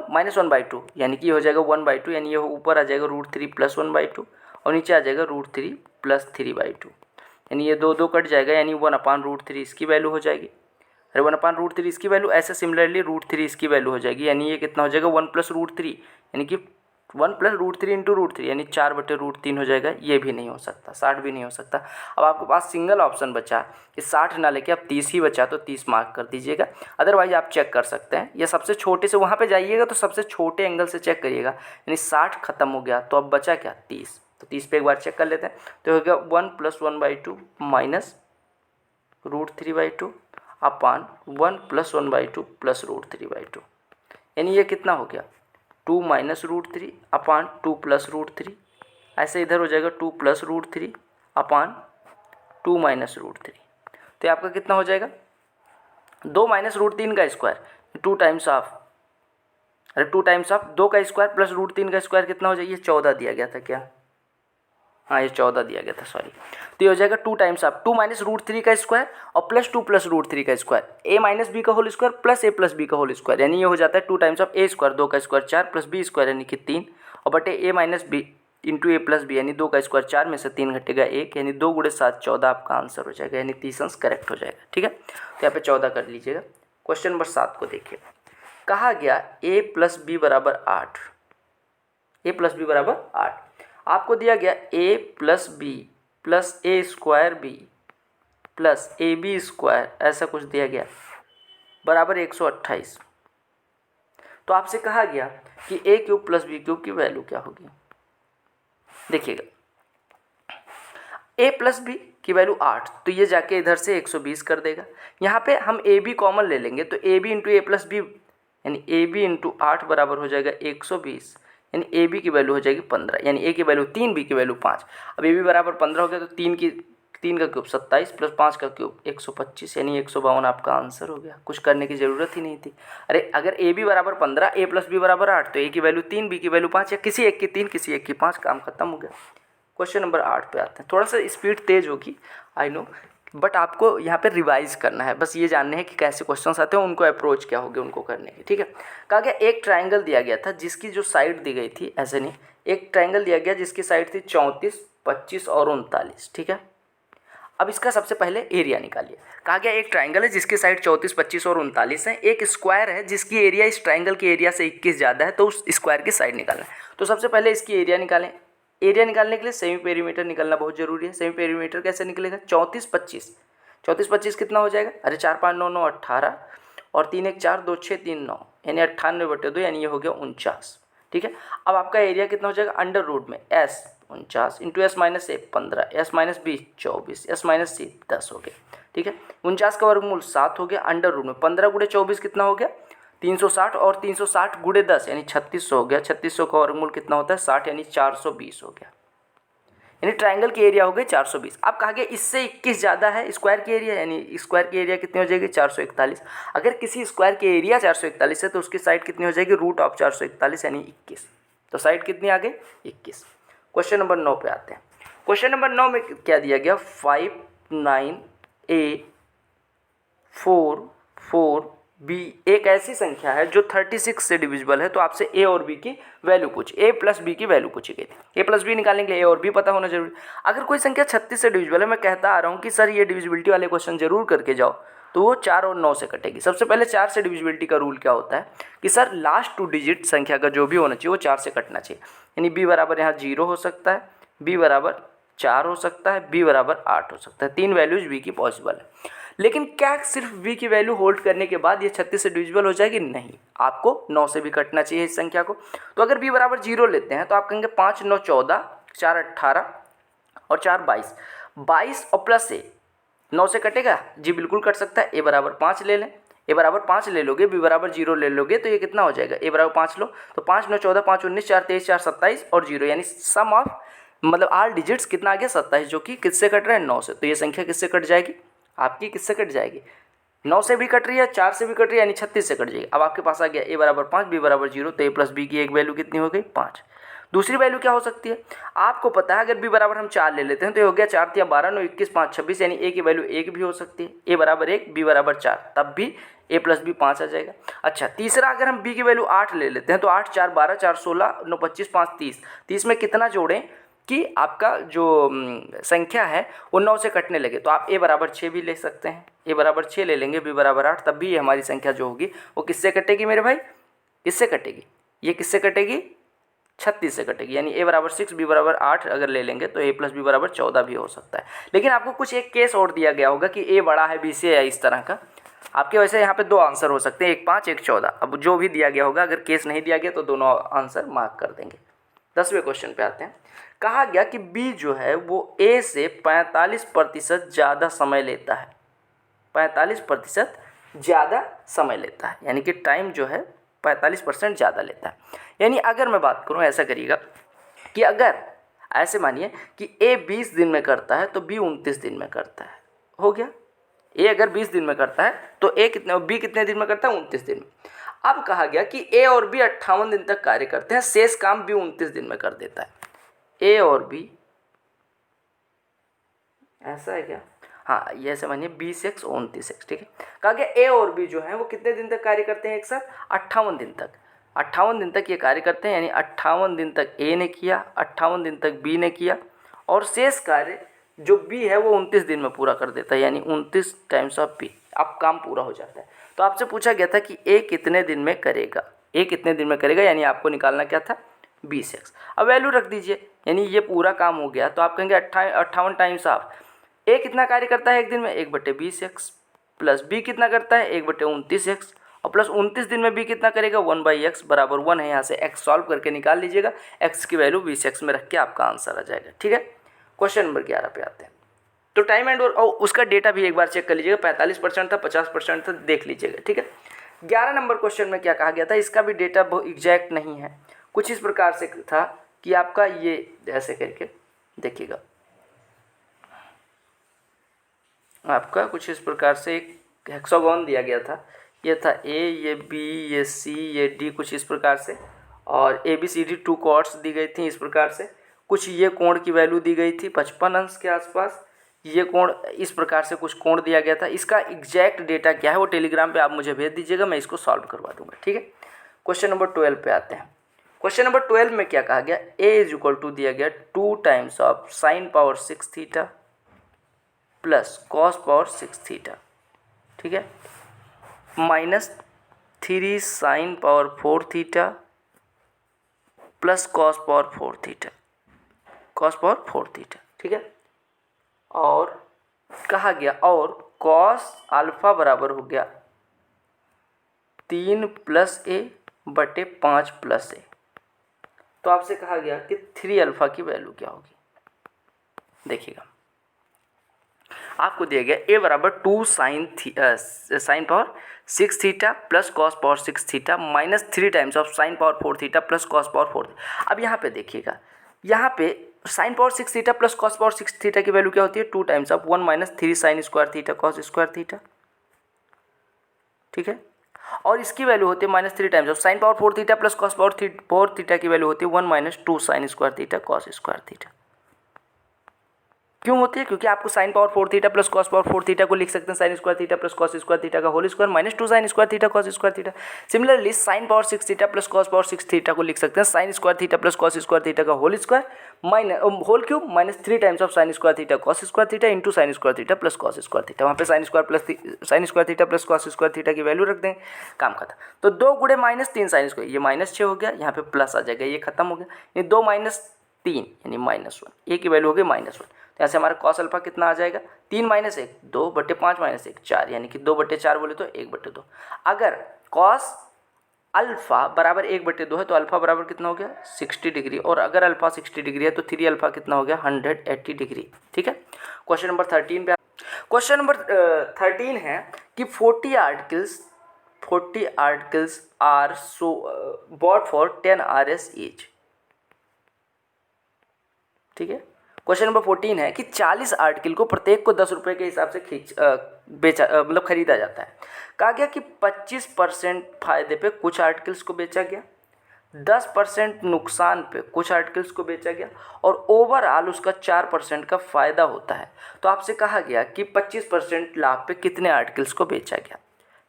- 1/2, यानी कि ये हो जाएगा 1/2, यानी ये ऊपर आ जाएगा √3 + 1/2 और नीचे आ जाएगा √3 + 3/2, यानी ये 2 कट जाएगा, यानी 1/√3 इसकी वैल्यू हो जाएगी। अरे 1/√3 इसकी वैल्यू, ऐसे सिमिलरली √3 इसकी वैल्यू हो जाएगी, यानी ये कितना हो जाएगा 1 + √3, यानी कि 1 + √3 × √3 यानी 4/√3 हो जाएगा। ये भी नहीं हो सकता, 60 भी नहीं हो सकता। अब आपके पास सिंगल ऑप्शन बचा कि 60 ना लेके अब 30 ही बचा, तो 30 मार्क कर दीजिएगा। अदरवाइज आप चेक कर सकते हैं, या सबसे छोटे से वहाँ पे जाइएगा तो सबसे छोटे एंगल से चेक करिएगा, यानी 60 खत्म हो गया तो अब बचा क्या 30, तो 30 पे एक बार चेक कर लेते हैं। तो हो गया 1 + 1/2 माइनस √3/2 अपान 1 + 1/2 प्लस √3/2, यानी ये कितना हो गया 2 - √3 अपान 2 + √3। ऐसे इधर हो जाएगा 2 + √3 अपान 2 - √3। तो आपका कितना हो जाएगा 2 - √3 का स्क्वायर 2 टाइम्स ऑफ 2 का स्क्वायर प्लस √3 का स्क्वायर कितना हो जाएगा, ये 14 दिया गया था क्या, हाँ ये 14 दिया गया था सॉरी। तो ये हो जाएगा 2 टाइम्स ऑफ 2 - √3 का स्क्वायर और प्लस 2 + √3 का स्क्वायर, a - b का होल स्क्वायर प्लस a + b का होल स्क्वायर, यानी ये हो जाता है 2 टाइम्स ऑफ a स्क्वायर 2 का स्क्वायर 4 प्लस b स्क्वायर यानी कि 3 और बटे a - b into a + b यानी 2 का स्क्वायर 4 में से 3 घटेगा 1 यानी 2 × 7 14 आपका आंसर हो जाएगा, यानी 30 अंश करेक्ट हो जाएगा। ठीक है, तो यहाँ पे 14 कर लीजिएगा। क्वेश्चन नंबर 7 को देखिए, कहा गया a + b = 8, a + b = 8, आपको दिया गया a + b plus a² b plus ab² ऐसा कुछ दिया गया बराबर 128। तो आपसे कहा गया कि a³ + b³ की वैल्यू क्या होगी। देखिएगा a + b की वैल्यू 8, तो ये जाके इधर से 120 कर देगा। यहाँ पे हम ab कॉमन ले लेंगे तो ab × a + b यानी ab × 8 बराबर हो जाएगा 120, यानी ab की वैल्यू हो जाएगी 15, यानी a की वैल्यू 3 b की वैल्यू 5। अब ab बराबर 15 हो गया तो 3 का क्यूब 27 प्लस 5 का क्यूब 125, यानी 152 आपका आंसर हो गया। कुछ करने की ज़रूरत ही नहीं थी। अरे अगर ab बराबर 15 a + b = 8 तो a की वैल्यू 3 b की वैल्यू 5 या किसी एक की 3 किसी एक की 5, काम खत्म हो गया। क्वेश्चन नंबर 8 पे आते हैं। थोड़ा सा स्पीड तेज़ होगी आई नो, बट आपको यहाँ पे रिवाइज करना है, बस ये जानने हैं कि कैसे क्वेश्चंस आते हैं, उनको अप्रोच क्या होगी उनको करने की। ठीक है, कहा गया एक ट्राइंगल दिया गया था जिसकी जो साइड दी गई थी, ऐसे नहीं, एक ट्राइंगल दिया गया जिसकी साइड थी 34 25 और 39। ठीक है, अब इसका सबसे पहले एरिया निकालिए। कहा गया एक ट्राइंगल है जिसकी साइड 34 25 और 39 है, एक स्क्वायर है जिसकी एरिया इस ट्राइंगल के एरिया से 21 ज़्यादा है, तो उस स्क्वायर की साइड निकालना है। तो सबसे पहले इसकी एरिया निकालें। एरिया निकालने के लिए सेमी पेरीमीटर निकलना बहुत जरूरी है। सेमी पेरीमीटर कैसे निकलेगा, 34 25 कितना हो जाएगा, अरे 4 5 9 9 18 और 3 1 4 2 6 3 9 यानी 98/2, यानी ये हो गया 49। ठीक है, अब आपका एरिया कितना हो जाएगा अंडर रूट में s 49 into s - a 15 s - b 24 s - c 10 हो गया। ठीक है, 49 का वर्गमूल 7 हो गया, अंडर रूट में 15 × 24 कितना हो गया 360 और 360 × 10 यानी 3600 हो गया। 3600 का वर्गमूल कितना होता है 60 यानी 420 हो गया, यानी ट्राइंगल की एरिया हो गई 420। अब कहा गया इससे 21 ज़्यादा है स्क्वायर की एरिया, यानी स्क्वायर की एरिया कितनी हो जाएगी 441। अगर किसी स्क्वायर की एरिया 441 है तो उसकी साइड कितनी हो जाएगी √441 यानी 21। तो साइड कितनी आ गई 21। क्वेश्चन नंबर 9 पे आते हैं। क्वेश्चन नंबर 9 में क्या दिया गया 5 9 a 4 4 b एक ऐसी संख्या है जो 36 से डिविजिबल है। तो आपसे a और b की वैल्यू पूछी, a + b की वैल्यू पूछी गई थी। a + b निकालने के लिए a और b पता होना जरूरी। अगर कोई संख्या 36 से डिविजिबल है, मैं कहता आ रहा हूँ कि सर ये डिविजिबिलिटी वाले क्वेश्चन जरूर करके जाओ, तो वो 4 और 9 से कटेगी। सबसे पहले 4 से डिविजिबिलिटी का रूल क्या होता है कि सर लास्ट 2 डिजिट संख्या का जो भी होना चाहिए वो 4 से कटना चाहिए, यानी b बराबर यहाँ 0 हो सकता है, b बराबर 4 हो सकता है, b बराबर 8 हो सकता है। 3 वैल्यूज b की पॉसिबल है। लेकिन क्या सिर्फ b की वैल्यू होल्ड करने के बाद ये 36 से डिविजिबल हो जाएगी, नहीं, आपको 9 से भी कटना चाहिए इस संख्या को। तो अगर b बराबर 0 लेते हैं तो आप कहेंगे 5 9 14 4 18 और 4 22 22 और प्लस a 9 से कटेगा जी, बिल्कुल कट सकता है। a बराबर 5 ले लें, a बराबर 5 ले लोगे, b बराबर 0 ले लोगे तो ये कितना हो जाएगा, a बराबर 5 लो तो 5 9 14 5 19 4 23 4 27 और 0, यानी सम ऑफ मतलब आल डिजिट्स कितना आ गया 27, जो कि किससे कट रहा है 9 से। तो ये संख्या किससे कट जाएगी आपकी, किससे कट जाएगी 9 से भी कट रही है, 4 से भी कट रही है, यानी 36 से कट जाएगी। अब आपके पास आ गया a बराबर 5 b बराबर 0, तो a + b की एक वैल्यू कितनी हो गई 5। दूसरी वैल्यू क्या हो सकती है आपको पता है, अगर b बराबर हम 4 ले लेते हैं तो ये हो गया 4 × 12 9 21 5 26, यानी a की वैल्यू 1 भी हो सकती है। a बराबर 1 b बराबर 4, तब भी a + b 5 आ जाएगा। अच्छा, तीसरा अगर हम b की वैल्यू 8 ले लेते हैं तो 8 4 12 4 16 9 25 5 30, 30 में कितना जोड़ें कि आपका जो संख्या है वो 9 से कटने लगे। तो आप a बराबर 6 भी ले सकते हैं, a बराबर 6 ले लेंगे, b बराबर 8, तब भी ये हमारी संख्या जो होगी वो किससे कटेगी मेरे भाई, किससे कटेगी, ये किससे कटेगी 36 से कटेगी, यानी a बराबर 6 b बराबर 8 अगर ले लेंगे तो a + b बराबर 14 भी हो सकता है। लेकिन आपको कुछ एक केस और दिया गया होगा कि a बड़ा है b से, या इस तरह का आपके वैसे यहाँ पे 2 आंसर हो सकते हैं, एक 5 एक 14। अब जो भी दिया गया होगा, अगर केस नहीं दिया गया तो दोनों आंसर मार्क कर देंगे। 10वें क्वेश्चन पे आते हैं। कहा गया कि बी जो है वो ए से 45% ज़्यादा समय लेता है, 45% ज़्यादा समय लेता है, यानी कि टाइम जो है 45% ज़्यादा लेता है। यानी अगर मैं बात करूँ, ऐसा करिएगा कि अगर ऐसे मानिए कि ए 20 दिन में करता है तो बी 29 दिन में करता है, हो गया। ए अगर 20 दिन में करता है तो बी कितने दिन में करता है? 29 दिन में। अब कहा गया कि ए और बी 58 दिन तक कार्य करते हैं, शेष काम बी 29 दिन में कर देता है। ए और बी, ऐसा है क्या? हाँ, ये ऐसे मानिए 20x 29x, ठीक है। कहा गया ए और बी जो है वो कितने दिन तक कार्य करते हैं एक साथ? 58 दिन तक। 58 दिन तक ये कार्य करते हैं, यानी 58 दिन तक ए ने किया, 58 दिन तक बी ने किया, और शेष कार्य जो बी है वो 29 दिन में पूरा कर देता है, यानी 29 टाइम्स ऑफ बी। अब काम पूरा हो जाता है। तो आपसे पूछा गया था कि ए कितने दिन में करेगा, ए कितने दिन में करेगा, यानी आपको निकालना क्या था? 20x। अब वैल्यू रख दीजिए, यानी ये पूरा काम हो गया। तो आप कहेंगे 58 टाइम्स ऑफ ए कितना कार्य करता है एक दिन में? 1/20x, प्लस बी कितना करता है? 1/29x, और प्लस 29 दिन में बी कितना करेगा? 1/x बराबर 1 है। यहाँ से x सॉल्व करके निकाल लीजिएगा, x की वैल्यू 20x में रख के आपका आंसर आ जाएगा, ठीक है। क्वेश्चन नंबर 11 पे आते हैं। तो टाइम एंड और उसका डेटा भी एक बार चेक कर लीजिएगा, 45% था, 50% था, देख लीजिएगा, ठीक है। 11 नंबर क्वेश्चन में क्या कहा गया था? इसका भी डेटा बहुत एग्जैक्ट नहीं है, कुछ इस प्रकार से था कि आपका ये ऐसे करके देखिएगा, आपका कुछ इस प्रकार से एक हेक्सागोन दिया गया था। ये था ए, ये बी, ये सी, ये डी, कुछ इस प्रकार से, और A B C D 2 chords दी गई थी इस प्रकार से। कुछ ये कोण की वैल्यू दी गई थी 55 अंश के आसपास। ये कोण इस प्रकार से कुछ कोण दिया गया था। इसका एग्जैक्ट डेटा क्या है वो टेलीग्राम पे आप मुझे भेज दीजिएगा, मैं इसको सॉल्व करवा दूंगा, ठीक है। क्वेश्चन नंबर 12 पे आते हैं। क्वेश्चन नंबर 12 में क्या कहा गया? ए इज इक्वल टू दिया गया 2 times of sign power 6 theta plus cos power 6 theta, ठीक है, -3 sign power 4 theta plus cos power 4 theta, cos power 4 theta, ठीक है। और कहा गया और कॉस अल्फा बराबर हो गया 3 + a बटे 5 + a। तो आपसे कहा गया कि 3 अल्फा की वैल्यू क्या होगी। देखिएगा, आपको दिया गया a बराबर 2 sign power 6 theta plus cos power 6 theta -3 times of sign power 4 theta plus cos power 4। अब यहाँ पे देखिएगा, यहाँ पे sign power 6 theta plus cos power 6 theta की वैल्यू क्या होती है? 2 times of 1 - 3 sign square theta cos square theta, ठीक है। और इसकी वैल्यू होती है -3 times of sign power 4 theta plus cos power 4 theta की वैल्यू होती है 1 - 2 sine square theta cos square theta. क्यों होती है? क्योंकि आपको sine power 4 theta plus cos power 4 theta को लिख सकते हैं sine square theta plus cos square theta का whole square -2 sine square theta cos square theta. Similarly sine power 6 theta plus cos power 6 theta को लिख सकते हैं sine square theta plus cos square theta का whole square whole cube -3 times of sine square theta cos square theta into sine square theta plus cos square theta. वहाँ पे sine square theta plus cos square theta की value रख देंगे, काम खत्म। तो 2 गुणे -3 साइन स्क्वायर, ये -6 हो गया, यहाँ पे प्लस आ जाएगा, ये खत्म हो गया। ये 2 - 3 यानी -1, ए की वैल्यू हो गई -1। तो यहाँ से हमारा कॉस अल्फा कितना आ जाएगा? 3 - 1 2 बटे 5 - 1 4, यानी कि 2/4 बोले तो 1/2। अगर कॉस अल्फा बराबर 1/2 है तो अल्फा बराबर कितना हो गया? 60 डिग्री। और अगर अल्फा 60 डिग्री है तो 3 अल्फा कितना हो गया? 180 डिग्री, ठीक है। क्वेश्चन नंबर 13 पे, क्वेश्चन नंबर 13 है कि 40 articles are bought for 10 Rs each, ठीक है। क्वेश्चन नंबर 14 है कि 40 आर्टिकल को प्रत्येक को 10 रुपये के हिसाब से मतलब खरीदा जाता है। कहा गया कि 25% फायदे पे कुछ आर्टिकल्स को बेचा गया, 10% नुकसान पे कुछ आर्टिकल्स को बेचा गया, और ओवरऑल उसका 4% का फ़ायदा होता है। तो आपसे कहा गया कि 25% लाभ पे कितने आर्टिकल्स को बेचा गया।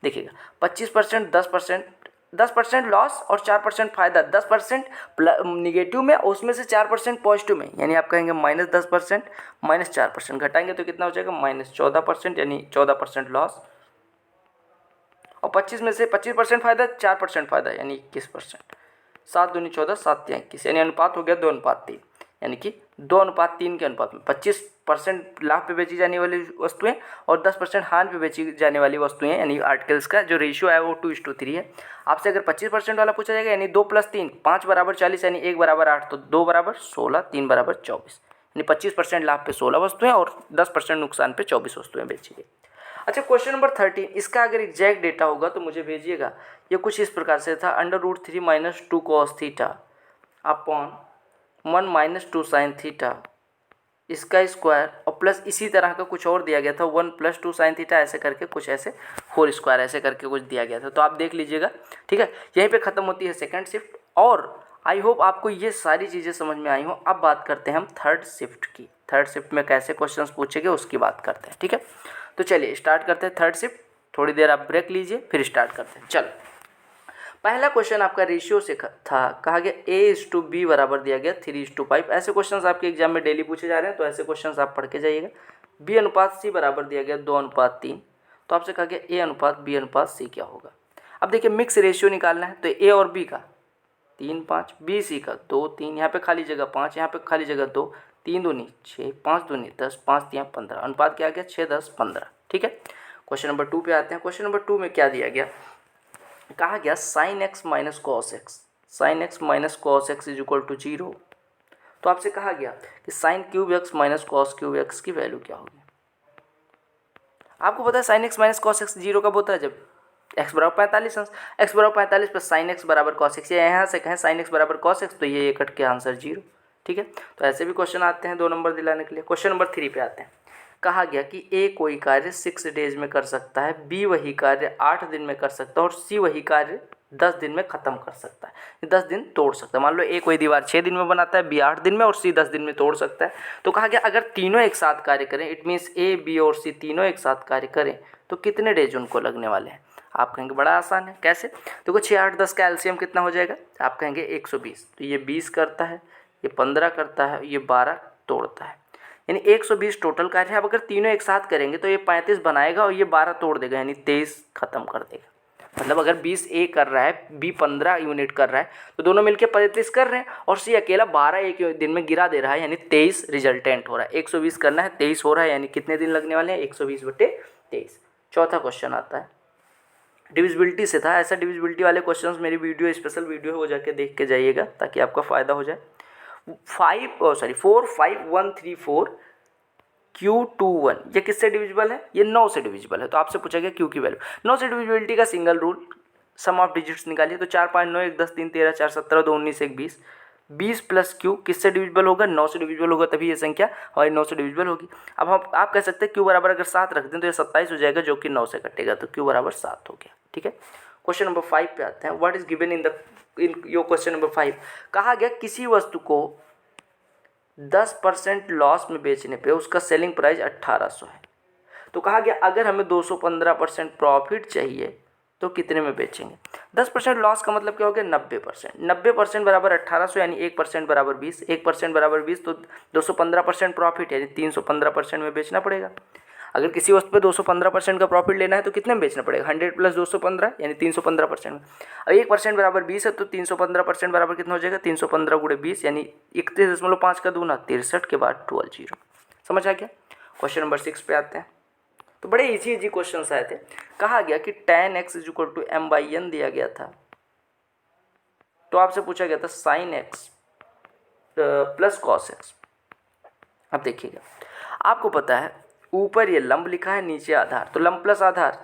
देखिएगा, 25% 10% लॉस और 4% फायदा, 10% निगेटिव में, उसमें से 4% पॉजिटिव में, यानी आप कहेंगे -10% -4% घटाएंगे तो कितना हो जाएगा? -14%, यानी 14% लॉस। और 25 में से 25% फायदा, 4% फायदा, यानी 21%। 7 दूनी 14, 7 तिया 21, यानी अनुपात हो गया 2:3, यानी कि 2:3 के अनुपात में 25 10% लाभ पे बेची जाने वाली वस्तुएं और 10% हानि पे बेची जाने वाली वस्तुएं यानी आर्टिकल्स का जो रेशियो है वो 2:3 है। आपसे अगर 25% वाला पूछा जाएगा यानी 2 + 3 5 = 40 यानी 1 = 8 तो 2 = 16 3 = 24 यानी 25% लाभ पे 16 वस्तुएं और 10% नुकसान पे 24 वस्तुएं बेची गई। अच्छा, क्वेश्चन नंबर 13, इसका अगर एग्जैक्ट डेटा होगा तो मुझे भेजिएगा। ये कुछ इस प्रकार से था, √3 - 2 cos theta upon 1 - 2 sin theta इसका स्क्वायर और प्लस इसी तरह का कुछ और दिया गया था 1 + 2 sin थीटा ऐसे करके कुछ ऐसे होल स्क्वायर ऐसे करके कुछ दिया गया था। तो आप देख लीजिएगा, ठीक है। यहीं पे ख़त्म होती है सेकंड शिफ्ट और आई होप आपको ये सारी चीज़ें समझ में आई हो। अब बात करते हैं हम थर्ड शिफ्ट की। थर्ड शिफ्ट में कैसे क्वेश्चंस पूछेंगे उसकी बात करते हैं, ठीक है। तो चलिए स्टार्ट करते हैं थर्ड शिफ्ट। थोड़ी देर आप ब्रेक लीजिए फिर स्टार्ट करते हैं। चलो, पहला क्वेश्चन आपका रेशियो से था, कहा गया A:B बराबर दिया गया 3:5। ऐसे क्वेश्चंस आपके एग्जाम में डेली पूछे जा रहे हैं तो ऐसे क्वेश्चंस आप पढ़ के जाइएगा। B:C बराबर दिया गया 2:3। तो आपसे कहा गया A:B:C क्या होगा। अब देखिए मिक्स रेशियो निकालना है तो A और B का 3 5, BC का 2 3, यहाँ पे खाली जगह 5, यहाँ पे खाली जगह 2, 3 दूनी 6, 5 दूनी 10, 5 3 15, अनुपात क्या आ गया 6 10 15, ठीक है। क्वेश्चन नंबर 2 पे आते हैं। क्वेश्चन नंबर 2 में क्या दिया गया, कहा गया sin x - cos x, sin x - cos x = 0। तो आपसे कहा गया कि sin³ x - cos³ की वैल्यू क्या होगी। आपको पता है sin x - cos x 0 कब होता है, जब x = 45 अंश, x = 45 + sin x = cos x, या यहाँ से कहें sin x = cos x तो ये कट के आंसर 0, ठीक है। तो ऐसे भी क्वेश्चन आते हैं 2 नंबर दिलाने के लिए। क्वेश्चन नंबर 3 पे आते हैं। कहा गया कि A कोई कार्य 6 डेज में कर सकता है, B वही कार्य 8 दिन में कर सकता है और C वही कार्य 10 दिन में ख़त्म कर सकता है, 10 दिन तोड़ सकता है। मान लो A कोई दीवार 6 दिन में बनाता है, B 8 दिन में और C 10 दिन में तोड़ सकता है। तो कहा गया अगर तीनों एक साथ कार्य करें, इट मीन्स A B और C तीनों एक साथ कार्य करें तो कितने डेज उनको लगने वाले हैं। आप कहेंगे बड़ा आसान है, कैसे। देखो 6 8 10 का एलसीएम कितना हो जाएगा, आप कहेंगे 120। तो ये 20 करता है, ये 15 करता है, ये 12 तोड़ता है, यानी 120 टोटल कार्य है। अब अगर तीनों एक साथ करेंगे तो ये 35 बनाएगा और ये 12 तोड़ देगा यानी 23 खत्म कर देगा। मतलब अगर 20 A कर रहा है, B 15 यूनिट कर रहा है तो दोनों मिलके 35 कर रहे हैं और C अकेला 12 एक दिन में गिरा दे रहा है यानी 23 रिजल्टेंट हो रहा है। 120 करना है, 23 हो रहा है यानी कितने दिन लगने वाले हैं, 120/23। चौथा क्वेश्चन आता है, डिविजिबिलिटी से था। ऐसा डिविजिबिलिटी वाले क्वेश्चंस मेरी वीडियो स्पेशल वीडियो है, वो जाके देख के जाइएगा ताकि आपका फ़ायदा हो जाए। 4 5 1 3 4 Q21 ये किससे डिविजिबल है, ये 9 से डिविजिबल है। तो आपसे पूछा गया Q की वैल्यू। 9 से डिविजिबिलिटी का single rule, sum of digits निकालिए। तो 4 5 9 1 10 3 13 4 17 2 19 1 20, 20 + Q किससे डिविजिबल होगा, 9 से डिविजिबल होगा, तभी ये संख्या हमारी 9 से डिविजिबल होगी। अब हम आप कह सकते हैं Q बराबर अगर 7 रख दें तो ये 27 हो जाएगा जो कि 9 से कटेगा, तो Q बराबर 7 हो गया, ठीक है। क्वेश्चन नंबर 5 पे आते हैं। What is given in your question number 5। कहा गया किसी वस्तु को 10% लॉस में बेचने पे उसका सेलिंग प्राइस 1800 है। तो कहा गया अगर हमें 215% प्रॉफिट चाहिए तो कितने में बेचेंगे। 10% लॉस का मतलब क्या हो गया, 90%। 90% बराबर 1800 यानी 1% बराबर 20, 1% बराबर 20 तो 215% प्रॉफिट यानी 315% में बेचना पड़ेगा। अगर किसी वस्तु पे 215% का प्रॉफिट लेना है तो कितने में बेचना पड़ेगा, 100 + 215 यानी 315% में। अब 1% बराबर 20 है तो 315% बराबर कितना हो जाएगा, 315 × 20 यानी 31.5 का दूना 63 के बाद 12 0। समझ आ गया। क्वेश्चन नंबर 6 पे आते हैं। तो बड़े इजी क्वेश्चन आए थे। कहा गया कि tan x = m/n दिया गया था। तो आपसे पूछा गया था sin x + cos x। अब देखिएगा, आपको पता है ऊपर ये लंब लिखा है, नीचे आधार, तो लंब प्लस आधार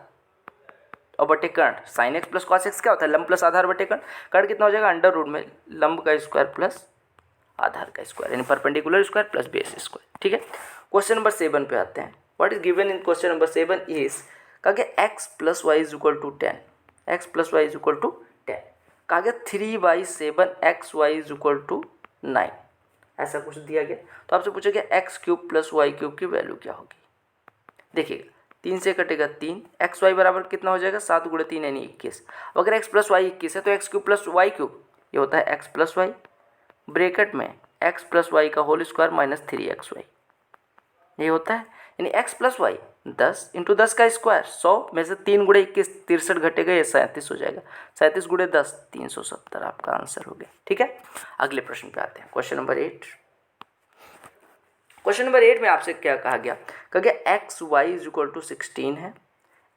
और बटे कर्ण। sin x + cos x क्या होता है, लंब प्लस आधार बटे कर्ण। कर्ण कितना हो जाएगा, अंडर रूट में लंब का स्क्वायर प्लस आधार का स्क्वायर यानी perpendicular square plus base square, ठीक है। क्वेश्चन नंबर 7 पे आते हैं। What is given in question number 7 is, कहा गया x + y = 10, x + y = 10। कहा गया 3/7 xy = 9, ऐसा कुछ दिया गया। तो आपसे पूछा गया x³ + y³ की वैल्यू क्या होगी। देखिएगा 3 से कटेगा 3, एक्स वाई बराबर कितना हो जाएगा, 7 × 3 यानी 21। अगर x + y 21 है तो x³ + y³ ये होता है x + y, ब्रैकेट में x + y का होल स्क्वायर - 3xy ये होता है, यानी x + y 10 × 10 का स्क्वायर 100 में से 3 × 21 63 घटेगा, ये 37 हो जाएगा। 37 × 10 370 आपका आंसर हो गया, ठीक है। अगले प्रश्न पे आते हैं। Question number 8। क्वेश्चन नंबर 8 में आपसे क्या कहा गया x y is equal to 16 है,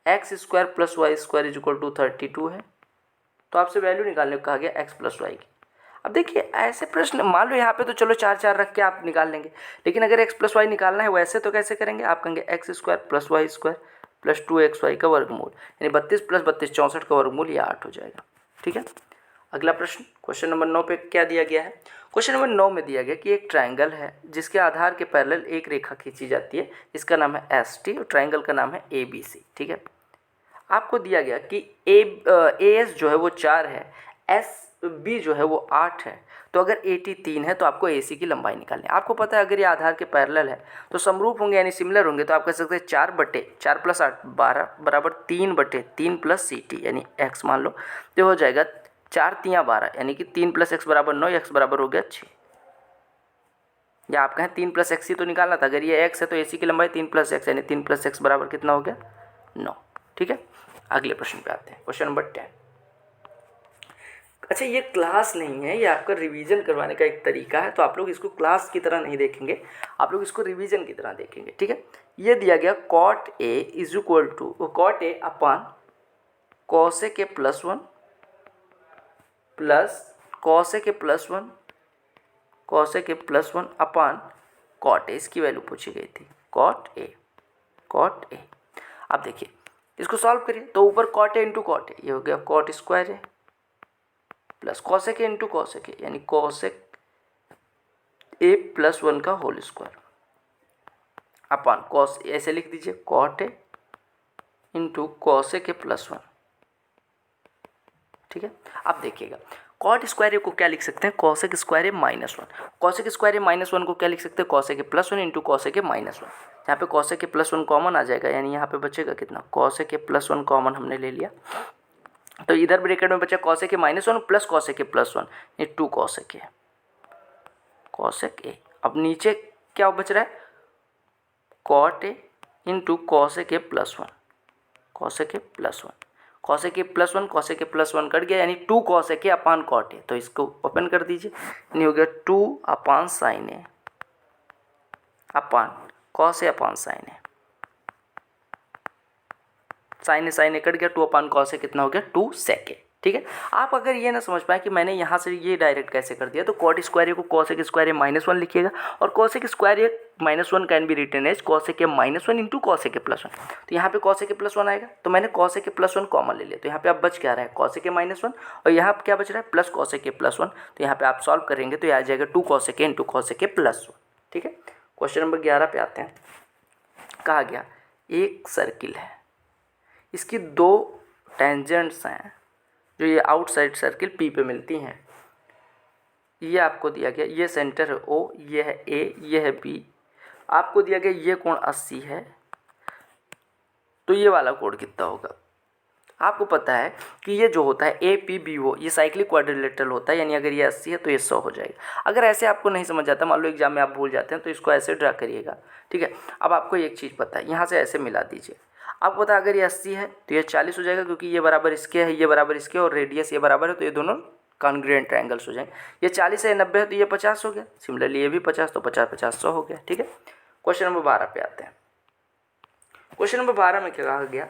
x square plus y square is equal to 32 है। तो आपसे वैल्यू निकालने को कहा गया एक्स प्लस वाई की। अब देखिए ऐसे प्रश्न मान लो यहाँ पे तो चलो 4 4 रख के आप निकाल लेंगे, लेकिन अगर एक्स प्लस वाई निकालना है वैसे तो कैसे करेंगे, आप कहेंगे x square plus y square plus 2xy का वर्गमूल, यानी 32 प्लस 32 64 का वर्गमूल, या 8 हो जाएगा। ठीक है, अगला प्रश्न क्वेश्चन नंबर 9 पे क्या दिया गया है। क्वेश्चन नंबर 9 में दिया गया कि एक ट्रायंगल है जिसके आधार के पैरेलल एक रेखा खींची जाती है, इसका नाम है एस टी और ट्रायंगल का नाम है ए बी सी। ठीक है, आपको दिया गया कि ए एस जो है वो 4 है, एस बी जो है वो 8 है, तो अगर ए टी 3 है तो आपको ए सी की लंबाई निकालनी है। आपको पता है अगर ये आधार के पैरेलल है तो समरूप होंगे यानी सिमिलर होंगे, तो आप कह सकते हैं 4 प्लस 8 12 बराबर 3/3 प्लस सी टी यानी एक्स मान लो, तो हो जाएगा 4 3 12 यानी कि 3 प्लस एक्स बराबर 9, एक्स बराबर हो गया 6। या आप कहें 3 प्लस एक्स ही तो निकालना था, अगर ये एक्स है तो ए सी की लंबाई 3 प्लस एक्स यानी 3 प्लस एक्स बराबर कितना हो गया 9। ठीक है, अगले प्रश्न पे आते हैं, क्वेश्चन नंबर 10। अच्छा ये क्लास नहीं है, ये आपका रिवीजन करवाने का एक तरीका है, तो आप लोग इसको क्लास की तरह नहीं देखेंगे, आप लोग इसको रिवीजन की तरह देखेंगे। ठीक है, ये दिया गया cot A is equal to cot A upon cosec A plus 1 plus cosec A plus 1 cosec A plus 1 upon cot A, इसकी वैल्यू पूछी गई थी कॉट ए। अब देखिए इसको सॉल्व करिए, तो ऊपर cot A into cot A, ये हो गया cot square A plus cosec A into cosec A यानी कॉसेक ए प्लस 1 का होल स्क्वायर अपान कॉस, ऐसे लिख दीजिए cot A into cosec A plus 1। ठीक है, अब देखिएगा कॉट स्क्वायर ए को क्या लिख सकते हैं, cosec square A minus 1, cosec square A minus 1 को क्या लिख सकते हैं, cosec A plus 1 into cosec A minus 1। यहाँ पे कॉसेक ए प्लस 1 कॉमन आ जाएगा, यानी यहाँ पे बचेगा कितना, कॉसेक ए प्लस 1 कॉमन हमने ले लिया, तो इधर ब्रैकेट में बचा cosec A minus 1 plus cosec A plus 1, ये 2 कॉसेक ए। अब नीचे क्या बच रहा है, cot A into cosec A plus 1, cosec A plus 1, cosec A plus 1 cosec A plus 1 कट गया यानी 2 कॉसेक ए अपान कॉट ए, तो इसको ओपन कर दीजिए, यानी हो गया 2 अपान sign A upon cos A upon sign A, sign A cut गया, 2 अपान कॉस ए कितना हो गया 2 सेक ए। ठीक है, आप अगर ये ना समझ पाए कि मैंने यहाँ से ये डायरेक्ट कैसे कर दिया, तो कॉट स्क्वायर ए को कॉसेक स्क्वायर ए माइनस 1 लिखिएगा, और cosec square A minus 1 can be written as cosec A minus 1 into cosec A plus 1। तो यहाँ पे कॉसेक ए प्लस 1 आएगा, तो मैंने कॉसेक ए प्लस 1 कॉमन ले लिया, तो यहाँ पे अब बच क्या रहा है कॉसेक ए माइनस 1, और यहाँ पे क्या बच रहा है प्लस कॉसेक ए प्लस 1, तो यहाँ पे आप सॉल्व करेंगे तो ये आ जाएगा 2 cosec A into cosec A plus 1। ठीक है, क्वेश्चन नंबर 11 पे आते हैं। कहा गया एक सर्किल है, इसकी 2 टेंजेंट्स हैं जो ये आउटसाइड सर्किल पी पे मिलती हैं, ये आपको दिया गया, ये सेंटर है ओ, ये है ए, ये है बी, आपको दिया गया ये कोण 80 है, तो ये वाला कोण कितना होगा। आपको पता है कि ये जो होता है ए पी बी ओ, ये साइक्लिक क्वाड्रिलेटरल होता है, यानी अगर ये 80 है तो ये 100 हो जाएगा। अगर ऐसे आपको नहीं समझ आता, मान लो एग्जाम में आप भूल जाते हैं, तो इसको ऐसे ड्रा करिएगा। ठीक है, अब आपको एक चीज़ पता है, यहाँ से ऐसे मिला दीजिए, आपको पता है अगर ये 80 है तो ये 40 हो जाएगा, क्योंकि ये बराबर इसके है, ये बराबर इसके, और रेडियस ये बराबर है, तो ये दोनों कॉन्ग्रुएंट ट्रायंगल्स हो जाएंगे। ये 40 है, 90 है, तो ये 50 हो गया, सिमिलरली ये भी 50, तो 50 50 100 हो गया। ठीक है, क्वेश्चन नंबर 12 पे आते हैं। क्वेश्चन नंबर 12 में क्या कहा गया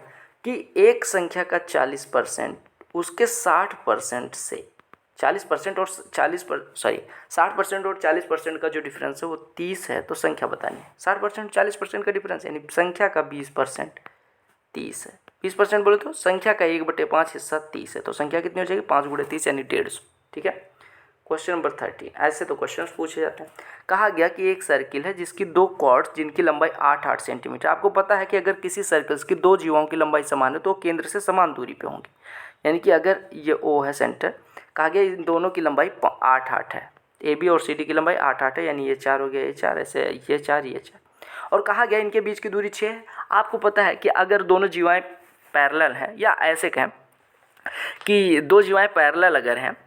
कि एक संख्या का 40% उसके 60% से 40% और 60% और 40% का जो डिफरेंस है वो 30 है, तो संख्या बतानी है। 60% 40% का डिफरेंस यानी संख्या का 20% 30 है। 20% बोले तो संख्या का 1/5 हिस्सा 30 है, तो संख्या कितनी हो जाएगी 5 × 30 यानी 150। ठीक है, क्वेश्चन नंबर 13। ऐसे तो क्वेश्चंस पूछे जाते हैं। कहा गया कि एक सर्किल है जिसकी 2 कॉर्ड्स जिनकी लंबाई 8-8 सेंटीमीटर। आपको पता है कि अगर किसी सर्कल्स की 2 जीवाओं की लंबाई समान है तो केंद्र से समान दूरी पे होंगी, यानी कि अगर ये ओ है सेंटर, कहा गया इन दोनों की लंबाई 8-8 है, ए बी और सी डी की लंबाई 8-8 है, यानी ये 4 हो गया, ये 4, ऐसे ये 4 ये 4, और कहा गया इनके बीच की दूरी 6 है। आपको पता है कि अगर दोनों जीवाएँ पैरेलल हैं, या ऐसे कहें कि 2 जीवाएँ पैरेलल अगर हैं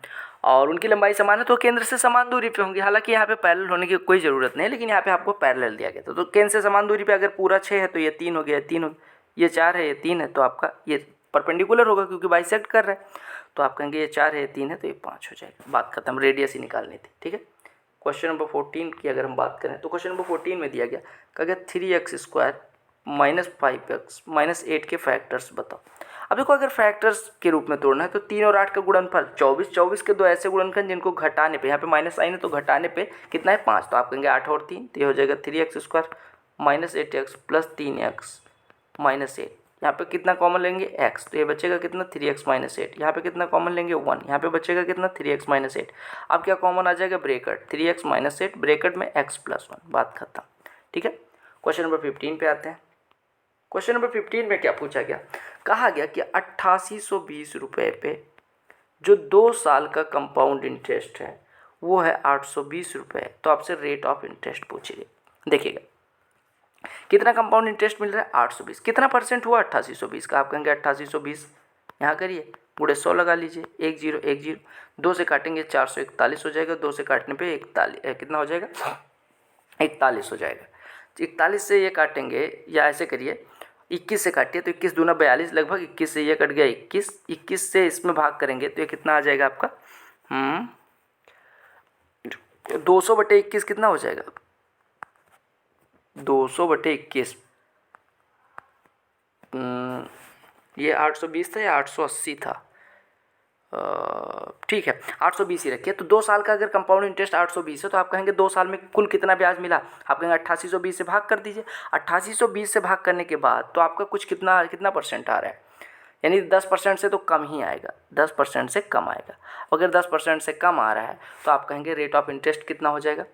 और उनकी लंबाई समान है तो केंद्र से समान दूरी पे होंगी। हालांकि यहाँ पे पैरेलल होने की कोई ज़रूरत नहीं है, लेकिन यहाँ पे आपको पैरेलल दिया गया था, तो केंद्र से समान दूरी पे अगर पूरा 6 है तो ये 3 हो गया, 3 हो, ये 4 है, ये 3 है, तो आपका ये परपेंडिकुलर होगा क्योंकि बाइसेक्ट कर रहा है, तो आप कहेंगे ये 4 है, ये 3 है, तो ये 5 हो जाएगा। बात खत्म, रेडियस ही निकालनी थी। ठीक है, क्वेश्चन नंबर 14 की अगर हम बात करें तो क्वेश्चन नंबर 14 में दिया गया, कहा गया 3x² माइनस 5x माइनस 8 के फैक्टर्स बताओ। अब देखो अगर फैक्टर्स के रूप में तोड़ना है तो 3 और 8 का गुणनफल 24, 24 के दो ऐसे गुणनखंड जिनको घटाने पे, यहाँ पे माइनस साइन है तो घटाने पे कितना है 5, तो आप कहेंगे 8 और 3, तो ये हो जाएगा 3x² minus 8x plus 3x minus 8। यहाँ पे कितना कॉमन लेंगे x, तो ये बचेगा कितना 3x माइनस 8। यहाँ पे कितना कॉमन लेंगे 1, यहाँ पे बचेगा कितना 3x माइनस 8। अब क्या कॉमन आ जाएगा ब्रैकेट 3x माइनस 8 ब्रैकेट में x प्लस 1, बात खत्म। ठीक है, क्वेश्चन नंबर 15 पे आते हैं। क्वेश्चन नंबर 15 में क्या पूछा गया, कहा गया कि 8820 रुपये पे जो 2 साल का कंपाउंड इंटरेस्ट है वो है 820 रुपये, तो आपसे रेट ऑफ इंटरेस्ट पूछिए। देखिएगा कितना कंपाउंड इंटरेस्ट मिल रहा है 820, कितना परसेंट हुआ 8820 का, आप कहेंगे 8820 यहाँ करिए गुणे 100 लगा लीजिए, 1 0 1 0, 2 से काटेंगे 441 हो जाएगा, 2 से काटने पे 41 कितना हो जाएगा 41 हो जाएगा। 41 से ये काटेंगे या ऐसे करिए 21 से काटिए तो 21 दूना 42, लगभग 21 से ये कट गया 21, 21 से इसमें भाग करेंगे तो ये कितना आ जाएगा आपका 200/21 कितना हो जाएगा 200/21, ये 820 था या 880 था, ठीक है 820 ही रखिए। तो 2 साल का अगर कंपाउंड इंटरेस्ट 820 है तो आप कहेंगे 2 साल में कुल कितना ब्याज मिला, आप कहेंगे 8820 से भाग कर दीजिए। 8820 से भाग करने के बाद तो आपका कुछ कितना परसेंट आ रहा है, यानी 10% से तो कम ही आएगा, 10% से कम आएगा। अगर 10% से कम आ रहा है तो आप कहेंगे रेट ऑफ इंटरेस्ट कितना हो जाएगा,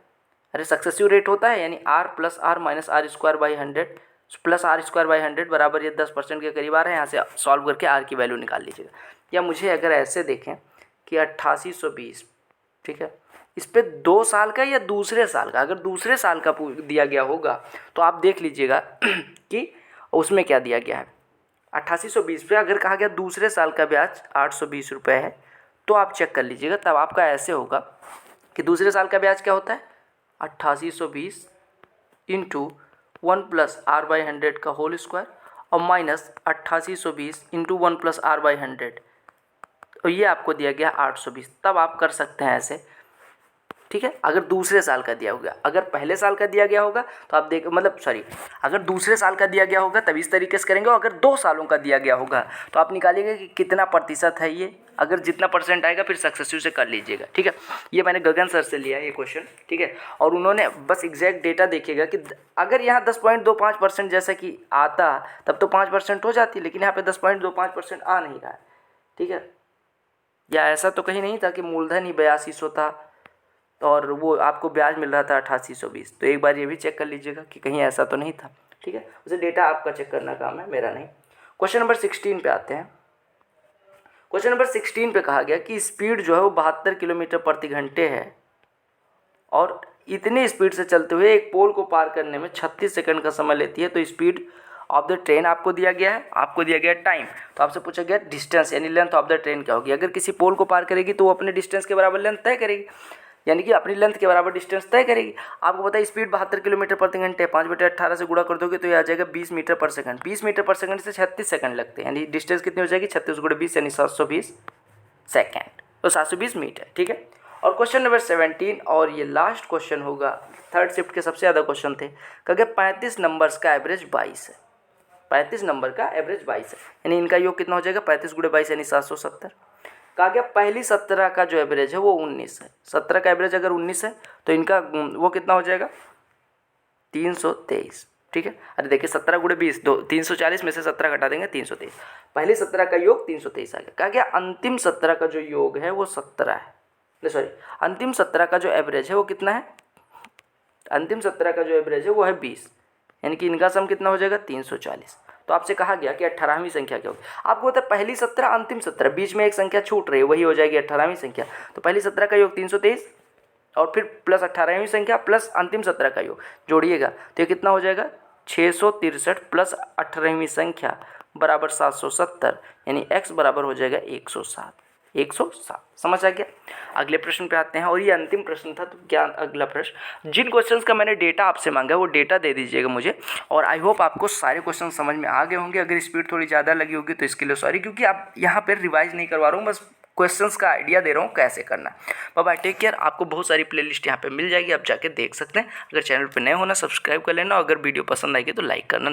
अरे सक्सेसिव रेट होता है यानी r plus r minus r² plus r² बराबर ये 10% के करीब आ रहा है। यहाँ से सॉल्व करके r की वैल्यू निकाल लीजिएगा। या मुझे अगर ऐसे देखें कि 8820, ठीक है, इस पे 2 साल का या दूसरे साल का, अगर दूसरे साल का दिया गया होगा तो आप देख लीजिएगा कि उसमें क्या दिया गया है। 8820 पे अगर कहा गया दूसरे साल का ब्याज 820 रुपये है तो आप चेक कर लीजिएगा, तब आपका ऐसे होगा कि दूसरे साल का ब्याज क्या होता है 8820 इंटू 1 प्लस r/100 का होल स्क्वायर और माइनस 8820 इंटू 1 प्लस r/100, और ये आपको दिया गया 820, तब आप कर सकते हैं ऐसे। ठीक है, अगर दूसरे साल का दिया होगा, अगर पहले साल का दिया गया होगा तो आप अगर दूसरे साल का दिया गया होगा तब इस तरीके से करेंगे, और अगर 2 सालों का दिया गया होगा तो आप निकालिएगा कि कितना प्रतिशत है ये, अगर जितना परसेंट आएगा फिर सक्सेसिव से कर लीजिएगा। ठीक है, ये मैंने गगन सर से लिया है ये क्वेश्चन। ठीक है, और उन्होंने बस एग्जैक्ट डेटा देखिएगा कि अगर यहाँ 10.25% जैसा कि आता तब तो 5% हो जाती, लेकिन यहाँ पे 10.25% आ नहीं रहा है। ठीक है, या ऐसा तो कहीं नहीं था कि मूलधन ही 8200 था और वो आपको ब्याज मिल रहा था 8820, तो एक बार ये भी चेक कर लीजिएगा कि कहीं ऐसा तो नहीं था। ठीक है, उसे डेटा आपका चेक करना काम है, मेरा नहीं। क्वेश्चन नंबर 16 पे आते हैं। क्वेश्चन नंबर 16 पे कहा गया कि स्पीड जो है वो 72 किलोमीटर प्रति घंटे है और इतनी स्पीड से चलते हुए एक पोल को पार करने में 36 सेकंड का समय लेती है, तो स्पीड ऑफ द ट्रेन आपको दिया गया है, आपको दिया गया है टाइम, तो आपसे पूछा गया डिस्टेंस यानी लेंथ ऑफ द ट्रेन क्या होगी। अगर किसी पोल को पार करेगी तो वो अपने डिस्टेंस के बराबर लेंथ तय करेगी, यानी कि अपनी लेंथ के बराबर डिस्टेंस तय करेगी। आपको पता है स्पीड 72 किलोमीटर प्रति घंटे, 5/18 से गुणा कर दोगे तो ये आ जाएगा 20 मीटर पर सेकंड। 20 मीटर पर सेकंड से 36 सेकंड लगते हैं, यानी डिस्टेंस कितनी हो जाएगी 36 × 20 यानी 720 सेकंड, तो 720 मीटर। ठीक है, और क्वेश्चन नंबर 17 और ये लास्ट क्वेश्चन होगा, थर्ड शिफ्ट के सबसे ज़्यादा क्वेश्चन थे। कहा 35 नंबर्स का एवरेज 22 है, 35 नंबर का एवरेज 22 है, यानी इनका योग कितना हो जाएगा 35 × 22 यानी 770। कहा गया पहली 17 का जो एवरेज है वो 19 है, 17 का एवरेज अगर 19 है तो इनका वो कितना हो जाएगा 323। ठीक है, अरे देखिए 17 × 20 340 में से 17 घटा देंगे 323, पहली 17 का योग 323 आ गया। कहा गया अंतिम 17 का जो योग है वो 17 है, अंतिम 17 का जो एवरेज है वो कितना है, अंतिम 17 का जो एवरेज है वो है 20, यानी कि इनका सम कितना हो जाएगा 340। तो आपसे कहा गया कि 18वीं संख्या क्या होगी। आपको होता है पहली 17 अंतिम 17, बीच में एक संख्या छूट रही है, वही हो जाएगी 18वीं संख्या। तो पहली 17 का योग 323 और फिर प्लस 18वीं संख्या प्लस अंतिम 17 का योग जोड़िएगा तो ये कितना हो जाएगा 663 प्लस 18वीं संख्या बराबर 770, यानी x बराबर हो जाएगा 107। 107 समझ आ गया। अगले प्रश्न पे आते हैं, और ये अंतिम प्रश्न था। तो क्या अगला प्रश्न, जिन क्वेश्चंस का मैंने डेटा आपसे मांगा वो डेटा दे दीजिएगा मुझे, और आई होप आपको सारे क्वेश्चन समझ में आ गए होंगे। अगर स्पीड थोड़ी ज़्यादा लगी होगी तो इसके लिए सॉरी, क्योंकि आप यहाँ पर रिवाइज नहीं करवा रहा हूँ, बस क्वेश्चंस का आइडिया दे रहा हूँ कैसे करना है। Bye bye, take care. आपको बहुत सारी प्लेलिस्ट यहाँ पे मिल जाएगी, आप जाके देख सकते हैं। अगर चैनल पे नए होना सब्सक्राइब कर लेना, अगर वीडियो पसंद आएगी तो लाइक करना।